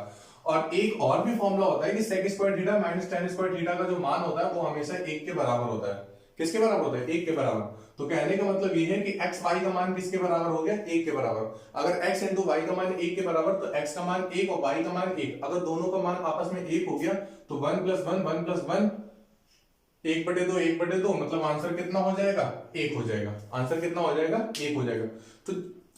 और एक और भी फॉर्मूला होता है कि sec square theta minus tan square theta का जो मान होता है वो हमेशा 1 के बराबर होता है। किसके बराबर होता है, 1 के बराबर। तो कहने का मतलब ये है कि x y का मान किसके बराबर हो गया, 1 के बराबर। अगर x इंटू वाई का मान 1 के बराबर तो x का मान 1 और y का मान 1, अगर दोनों का मान आपस में 1 हो गया तो 1 प्लस 1 1 प्लस 1 1/2 1/2, मतलब आंसर कितना हो जाएगा, 1 हो जाएगा। आंसर कितना हो जाएगा, 1 हो जाएगा। तो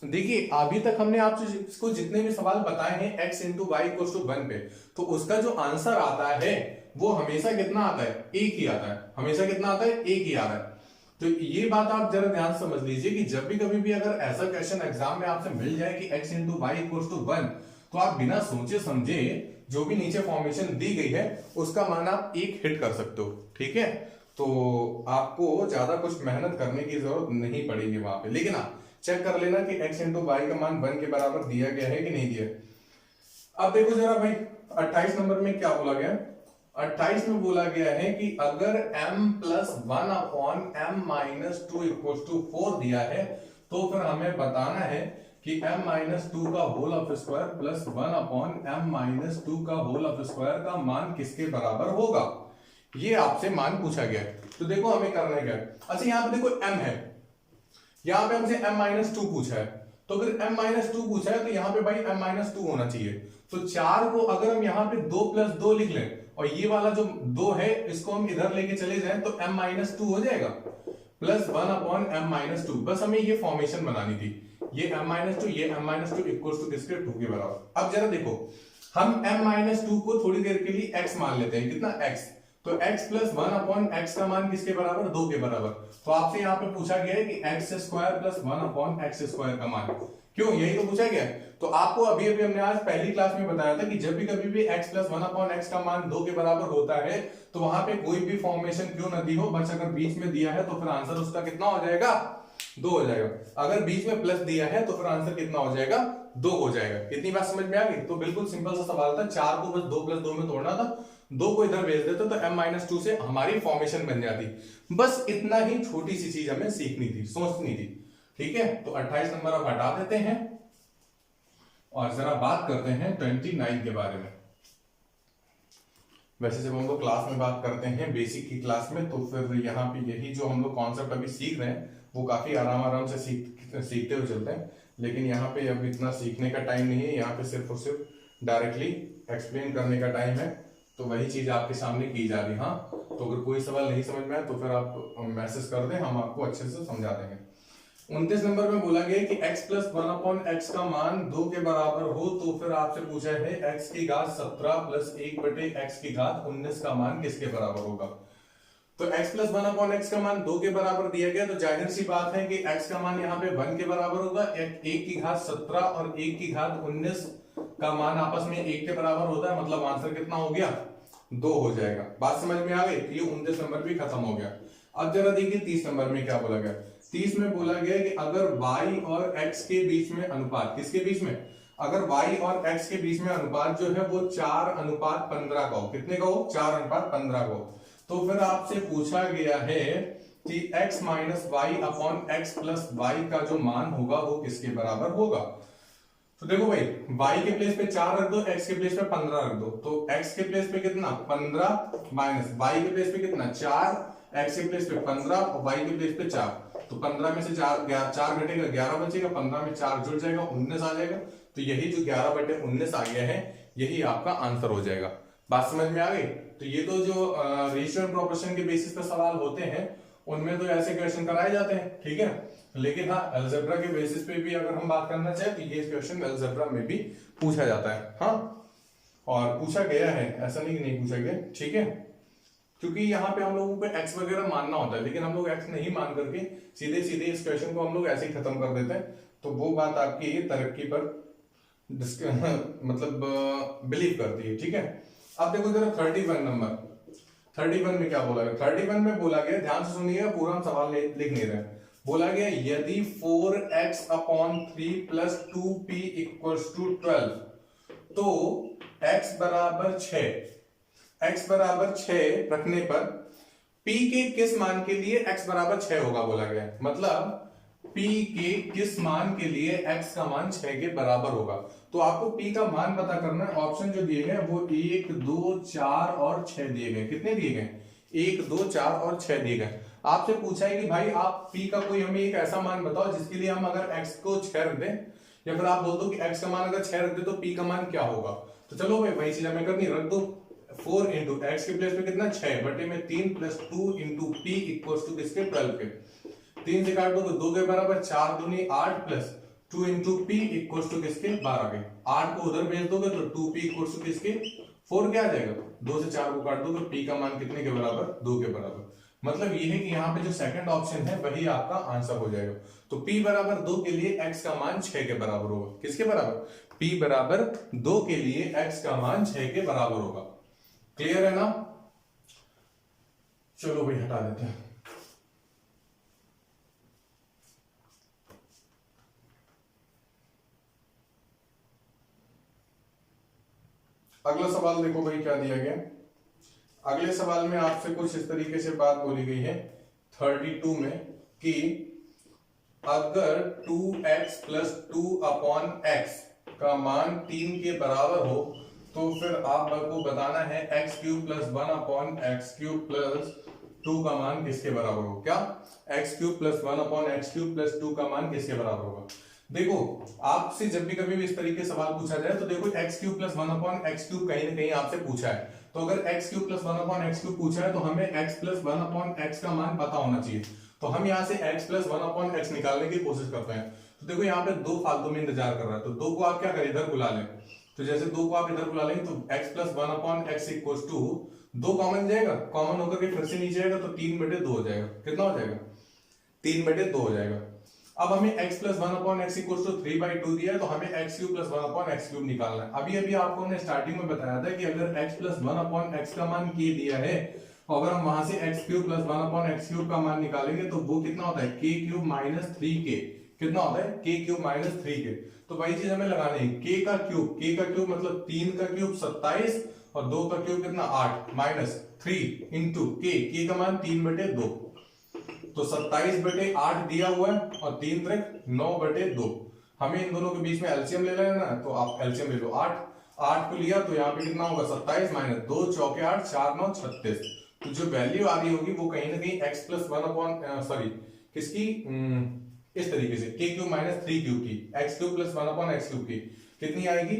देखिए अभी तक हमने आपसे इसको जितने भी सवाल बताए हैं x into Y equal to 1 पे, तो उसका जो आंसर आता है वो हमेशा कितना आता है, 1 ही आता है। हमेशा कितना आता है, 1 ही आता है। तो ये बात आप जरा ध्यान से समझ लीजिए कि जब भी कभी भी अगर ऐसा क्वेश्चन एग्जाम में आपसे मिल जाए कि x into Y equal to 1, तो आप बिना सोचे समझे जो भी नीचे फॉर्मेशन दी गई है उसका मान आप 1 हिट कर सकते हो, ठीक है। तो आपको ज्यादा कुछ मेहनत करने की जरूरत नहीं पड़ेगी वहां पे, लेकिन आप चेक कर लेना कि x इंटू वाई का मान 1 के बराबर दिया गया है कि नहीं दिया। अब देखो जरा भाई 28 नंबर में क्या बोला गया, 28 में बोला गया है कि अगर m plus 1 upon m minus 2 equal to 4 दिया है तो फिर हमें बताना है कि m माइनस 2 का whole of square plus 1 upon m minus 2 का होल ऑफ स्क्वायर का मान किसके बराबर होगा। ये आपसे मान पूछा गया है। तो देखो हमें करना है क्या, अच्छा यहाँ पे देखो m है, यहाँ पे हमसे m माइनस 2 पूछा है, तो अगर m माइनस 2 पूछा है तो यहाँ पे भाई m माइनस 2 होना चाहिए। तो 4 को अगर हम यहाँ पे 2 प्लस 2 लिख लें और ये वाला जो 2 है इसको हम इधर लेके चले जाएं तो m माइनस 2 हो जाएगा प्लस 1 अपॉन m माइनस 2। बस हमें ये फॉर्मेशन बनानी थी, ये m माइनस 2 ये m माइनस 2 इक्वल टू किसके, 2 के बराबर। अब जरा देखो हम m माइनस 2 को थोड़ी देर के लिए x मान लेते हैं, कितना x, तो x प्लस 1 अपॉन x का मान किसके बराबर, 2 के बराबर। तो आपसे यहाँ पे पूछा गया है कि x square plus 1 upon x square का मान, क्यों, यही तो पूछा गया है। तो आपको अभी अभी हमने आज पहली क्लास में बताया था कि जब भी कभी भी x प्लस 1 अपॉन x का मान 2 के बराबर होता है तो वहां पे कोई भी फॉर्मेशन क्यों न दी हो, बस अगर बीच में दिया है तो फिर आंसर उसका कितना हो जाएगा, 2 हो जाएगा। अगर बीच में प्लस दिया है तो फिर आंसर कितना हो जाएगा, 2 हो जाएगा। इतनी बात समझ में आ गई। तो बिल्कुल सिंपल सा सवाल था, 4 को बस 2 प्लस 2 में तोड़ना था, 2 को इधर भेज देते तो m माइनस 2 से हमारी फॉर्मेशन बन जाती। बस इतना ही छोटी सी चीज हमें सीखनी थी, सोचनी थी, ठीक है। तो 28 नंबर अब हटा देते हैं और जरा बात करते हैं 29 के बारे में। वैसे जब हम लोग क्लास में बात करते हैं बेसिक की क्लास में, तो फिर यहाँ पे यही जो हम लोग कॉन्सेप्ट अभी सीख रहे हैं वो काफी आराम से सीखते हुए चलते हैं, लेकिन यहाँ पे अब इतना सीखने का टाइम नहीं है, यहाँ पे सिर्फ और सिर्फ डायरेक्टली एक्सप्लेन करने का टाइम है। तो वही चीज आपके सामने की जा रही। हाँ, तो अगर कोई सवाल नहीं समझ में आए तो फिर आप मैसेज कर दें, हम आपको अच्छे से समझा देंगे। 29 नंबर में बोला गया कि x प्लस 1 अपॉन x का मान 2 के बराबर हो तो फिर आपसे पूछा है x की घात 17 प्लस 1 बटे x की घात 19 का मान किसके बराबर होगा। तो x प्लस 1 अपॉन x का मान 2 के बराबर दिया गया, तो जाहिर सी बात है कि x का मान यहाँ पे 1 के बराबर होगा। 1 की घात 17 और 1 की घात 19 का मान आपस में 1 के बराबर होता है, मतलब आंसर कितना हो गया, 2 हो जाएगा। बात समझ में आ गई। ये 29 नंबर भी खत्म हो गया। अब जरा देखिए 30 नंबर में क्या बोला गया। 30 में बोला गया कि अगर y और x के बीच में अनुपात, किसके बीच में, अगर y और x के बीच में अनुपात जो है वो 4:15 का हो, कितने का हो, 4:15 का हो, तो फिर आपसे पूछा गया है कि x minus Y upon X plus Y का जो मान होगा वो किसके बराबर होगा। तो देखो भाई y के प्लेस पे 4 रख दो, x के प्लेस पे 15 रख दो, तो x के प्लेस पे कितना 15 माइनस y के प्लेस पे कितना 4, x के प्लेस पे 15 और y के प्लेस पे 4, तो 15 में से 4 घटेगा 11 बचेगा, 15 में 4 जुड़ जाएगा 19 आ जाएगा। तो यही जो 11/19 आ गया है यही आपका आंसर हो जाएगा। बात समझ में आ गई। तो ये तो जो रेशियो एंड प्रोपोर्शन के बेसिस पे सवाल होते हैं उनमें तो ऐसे क्वेश्चन कराए जाते हैं, ठीक है। लेकिन हाँ अलजेब्रा के बेसिस पे भी अगर हम बात करना चाहें तो ये क्वेश्चन अलजेब्रा में भी पूछा जाता है। हाँ, और पूछा गया है, ऐसा नहीं कि नहीं पूछा गया, ठीक है। क्योंकि यहाँ पे हम लोगों को x वगैरह मानना होता है, लेकिन हम लोग x नहीं मान करके सीधे सीधे इस क्वेश्चन को हम लोग ऐसे ही खत्म कर देते हैं। तो वो बात आपकी तरक्की पर मतलब बिलीव करती है, ठीक है। अब देखो जरा 31 नंबर, 31 में क्या बोला गया। 31 में बोला गया, ध्यान से सुनिएगा, पूरा हम सवाल लिख नहीं रहे। बोला गया यदि 4x upon 3 plus 2p equals to 12 तो x बराबर 6, x बराबर 6 रखने पर p के किस मान के लिए x बराबर 6 होगा बोला गया। मतलब p के किस मान के लिए x का मान 6 के बराबर होगा। तो आपको p का मान पता करना है। ऑप्शन जो दिए गए वो 1, 2, 4 और 6 दिए गए। कितने दिए गए, 1 2 4 और 6 दिए गए। आपसे पूछा है कि भाई आप p का कोई हमें एक ऐसा मान बताओ जिसके लिए हम अगर x को 6 रख दें, या फिर आप बोल दो कि x का मान अगर 6 रख दे तो p का मान क्या होगा। तो चलो भाई वही चीज हमें करनी, रख दो 4 इंटू एक्स के प्लेस में कितना 6 बटे में 3 plus 2 into P equal to किसके 12 के। 3 से काट दो तो 2 के बराबर, 4 दूनी 8 plus 2 into P equal to किसके 12 के। 8 को उधर भेज दोगे तो 2p इक्वल टू किसके 4 क्या आ जाएगा, 2 से 4 को काट दो तो p का मान कितने के बराबर 2 के बराबर। मतलब ये है कि यहाँ पे जो सेकंड ऑप्शन है वही आपका आंसर हो जाएगा। तो p बराबर 2 के लिए x का मान 6 के बराबर होगा। किसके बराबर, p बराबर 2 के लिए x का मान 6 के बराबर होगा। क्लियर है ना। चलो भाई हटा देते हैं। अगला सवाल देखो भाई क्या दिया गया। अगले सवाल में आपसे कुछ इस तरीके से बात बोली गई है 32 में कि अगर 2x प्लस 2 अपॉन x का मान 3 के बराबर हो तो फिर आपको बताना है x cube plus 1 upon x cube plus 2 का मान किसके बराबर हो। क्या, x cube plus 1 upon x cube plus 2 का मान किसके बराबर होगा। देखो आपसे जब भी कभी भी इस तरीके सवाल पूछा जाए तो देखो x cube plus 1 upon x cube कहीं ना कहीं आपसे पूछा है। तो अगर x cube plus 1 upon x cube पूछा है तो हमें x प्लस 1 अपॉन एक्स का मान पता होना चाहिए। तो हम यहाँ से x प्लस 1 अपॉन एक्स निकालने की कोशिश करते हैं। तो देखो यहाँ पे 2 फालतू में इंतजार कर रहा है, तो 2 को आप क्या करें इधर बुला लें। तो जैसे 2 को आप इधर बुला लेंगे तो x plus 1 upon x equal to 2 common जाएगा, कॉमन होकर के फिर से नीचे आएगा तो 3/2 हो जाएगा। कितना हो जाएगा, 3/2 हो जाएगा। अब हमें x plus 1 upon x equal to 3/2 दिया है तो हमें x cube plus 1 upon x cube निकालना है। अभी अभी आपको हमने स्टार्टिंग में बताया था कि अगर x प्लस 1 अपॉन एक्स का मान k दिया है और अगर हम वहां से x cube plus 1 upon x cube का मान निकालेंगे तो वो कितना होता है k क्यूब माइनस 3k। कितना होता है k क्यूब माइनस 3k। तो वही चीज हमें लगानी है, k का क्यूब मतलब 3 का क्यूब 27 और 2 का क्यूब कितना 8 माइनस 3 इंटू k का मान 3/2। तो 27/8 दिया हुआ है और 3 त्रिक 9/2। हमें इन दोनों के बीच में एलसीएम ले लेना है तो आप एलसीएम ले लो 8 को लिया तो यहाँ पे कितना होगा 27 माइनस 2 चौके 8 4 9 36। तो जो वैल्यू आ रही होगी वो कहीं ना कहीं x प्लस 1 अपॉन सॉरी किसकी इस तरीके से k क्यूब माइनस 3 क्यूब की x cube plus 1 upon x cube की कितनी आएगी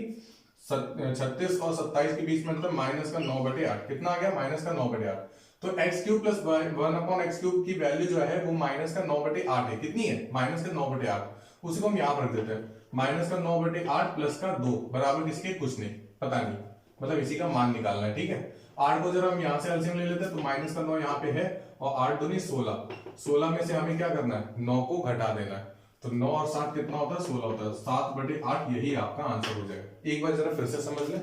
36 और 27 के बीच में मतलब माइनस का 9/8। कितना आ गया माइनस का 9/8। तो x cube plus 1 upon x cube की वैल्यू जो है वो माइनस का 9/8 है। कितनी है माइनस का 9/8। उसी को हम यहाँ पर रख देते हैं माइनस का 9/8 प्लस का 2 बराबर किसके कुछ नहीं पता नहीं, मतलब इसी का मान निकालना है। ठीक है 8 को जरा हम यहाँ से एलसीएम ले लेते हैं तो माइनस का 9 यहाँ पे है और 8 दूनी 16 में से हमें क्या करना है 9 को घटा देना है। तो 9 और 7 कितना होता है 16 होता है। 7/8 यही आपका आंसर हो जाएगा। एक बार जरा फिर से समझ ले,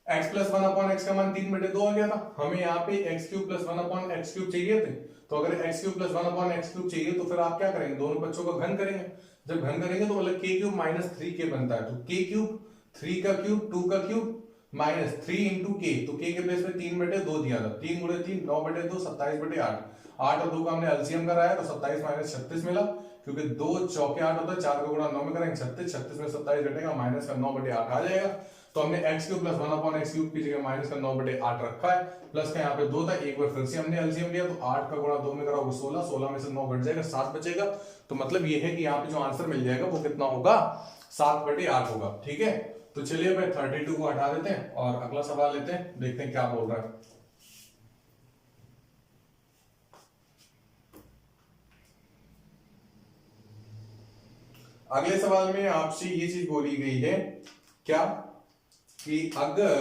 x प्लस 1 अपॉन एक्स का मान 3/2 आ गया था। हमें यहाँ पे x cube plus 1 upon x cube चाहिए थे। तो अगर x cube plus 1 upon x cube चाहिए तो फिर आप क्या करेंगे दोनों बच्चों का घन करेंगे। जब घन करेंगे तो मतलब k क्यूब माइनस 3k बनता है। तो k क्यूब 3 का क्यूब 2 का क्यूब माइनस 3 इंटू k। तो k के प्लेस में 3/2 दिया था। 3 गुणे 3 9/2 27/8। 8 और 2 का हमने एलसीएम कराया तो 27 माइनस 36 मिला क्योंकि 2 चौके 8 होता है 4 का गुणा 9 में करेंगे 36। 36 में 27 घटेगा माइनस का 9/8 आ जाएगा। तो हमने x cube plus 1 upon x cube की जगह माइनस का 9/8 रखा है। प्लस का यहाँ पे 2 था, एक बार फिर से हमने एलसीएम लिया तो 8 का गुणा 2 में करा 16। 16 में से 9 घट जाएगा 7 बचेगा। तो मतलब ये है कि यहाँ पे जो आंसर मिल जाएगा वो कितना होगा 7/8 होगा। ठीक है तो चलिए भाई 32 को हटा देते हैं और अगला सवाल लेते हैं, देखते हैं क्या बोल रहा है। अगले सवाल में आपसे ये चीज बोली गई है क्या कि अगर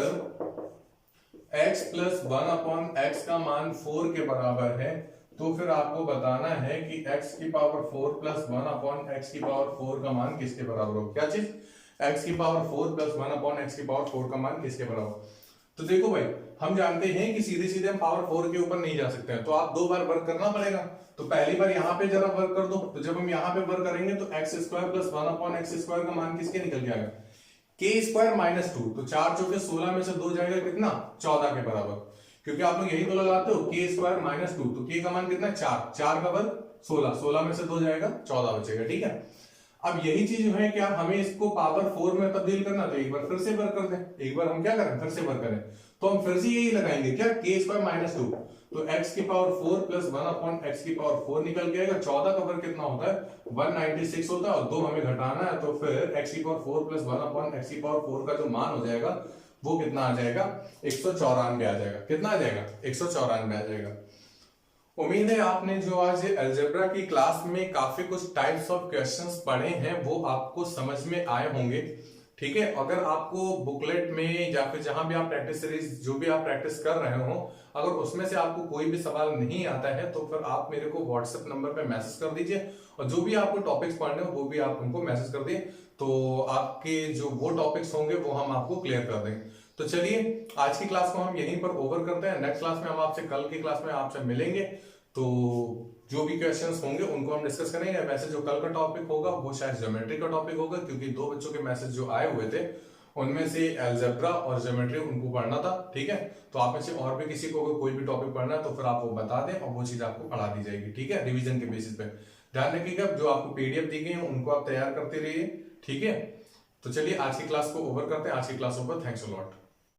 x प्लस 1 अपॉन एक्स का मान 4 के बराबर है तो फिर आपको बताना है कि x की पावर 4 प्लस 1 अपॉन एक्स की पावर 4 का मान किसके बराबर हो। क्या चीज x की पावर 4 प्लस 1 अपॉन एक्स की पावर 4 का मान किसके बराबर। तो देखो भाई हम जानते हैं कि सीधे सीधे हम पावर 4 के ऊपर नहीं जा सकते हैं तो आप 2 बार वर्क करना पड़ेगा। तो पहली बार यहाँ पे जरा वर्क कर दो। तो जब हम यहाँ पे वर्क करेंगे तो x square plus 1 upon x square का मान किसके निकल के आएगा k स्क्वायर माइनस 2। तो 4 चौके 16 में से 2 जाएगा कितना 14 के बराबर। क्योंकि आप लोग यही तो लगाते हो k स्क्वायर माइनस 2 तो k का मान कितना 4 का वर्ग 16 में से 2 जाएगा 14 बचेगा। ठीक है अब यही चीज है क्या, हमें इसको पावर 4 में तब्दील करना, तो एक बार फिर से वर्क कर दें, एक बार हम क्या करें, फिर से वर्क करें, तो हम फिर से यही लगाएंगे क्या, के स्क्वायर माइनस 2, तो x की पावर 4 प्लस 1 अपॉन x की पावर 4 निकल के आएगा। 14 का वर्ग कितना होता है, 196 होता है, और 2 हमें घटाना है, तो फिर x की पावर 4 प्लस 1 अपॉन x की पावर 4 का जो मान हो जाएगा वो कितना आ जाएगा, 194 आ जाएगा। कितना आ जाएगा, 194 आ जाएगा। उम्मीद है आपने जो आज अलजेब्रा की क्लास में काफी कुछ टाइप्स ऑफ क्वेश्चंस पढ़े हैं वो आपको समझ में आए होंगे। ठीक है, अगर आपको बुकलेट में या फिर जहां भी आप प्रैक्टिस सीरीज जो भी आप प्रैक्टिस कर रहे हो, अगर उसमें से आपको कोई भी सवाल नहीं आता है तो फिर आप मेरे को व्हाट्सएप नंबर पे मैसेज कर दीजिए, और जो भी आपको टॉपिक्स पढ़ने हो वो भी आप उनको मैसेज कर दिए, तो आपके जो वो टॉपिक्स होंगे वो हम आपको क्लियर कर देंगे। तो चलिए आज की क्लास को हम यहीं पर ओवर करते हैं। नेक्स्ट क्लास में हम आपसे कल की क्लास में आपसे मिलेंगे, तो जो भी क्वेश्चंस होंगे उनको हम डिस्कस करेंगे। वैसे जो कल का टॉपिक होगा वो शायद ज्योमेट्री का टॉपिक होगा, क्योंकि 2 बच्चों के मैसेज जो आए हुए थे उनमें से अलजेब्रा और ज्योमेट्री उनको पढ़ना था। ठीक है, तो आप में से और भी किसी को कोई भी टॉपिक पढ़ना है तो फिर आप वो बता दें और वो चीज आपको पढ़ा दी जाएगी। ठीक है, रिवीजन के बेसिस पे ध्यान रखिएगा, जो आपको पीडीएफ दी गई है उनको आप तैयार करते रहिए। ठीक है, तो चलिए आज की क्लास को ओवर करते हैं। आज की class over, thanks a lot.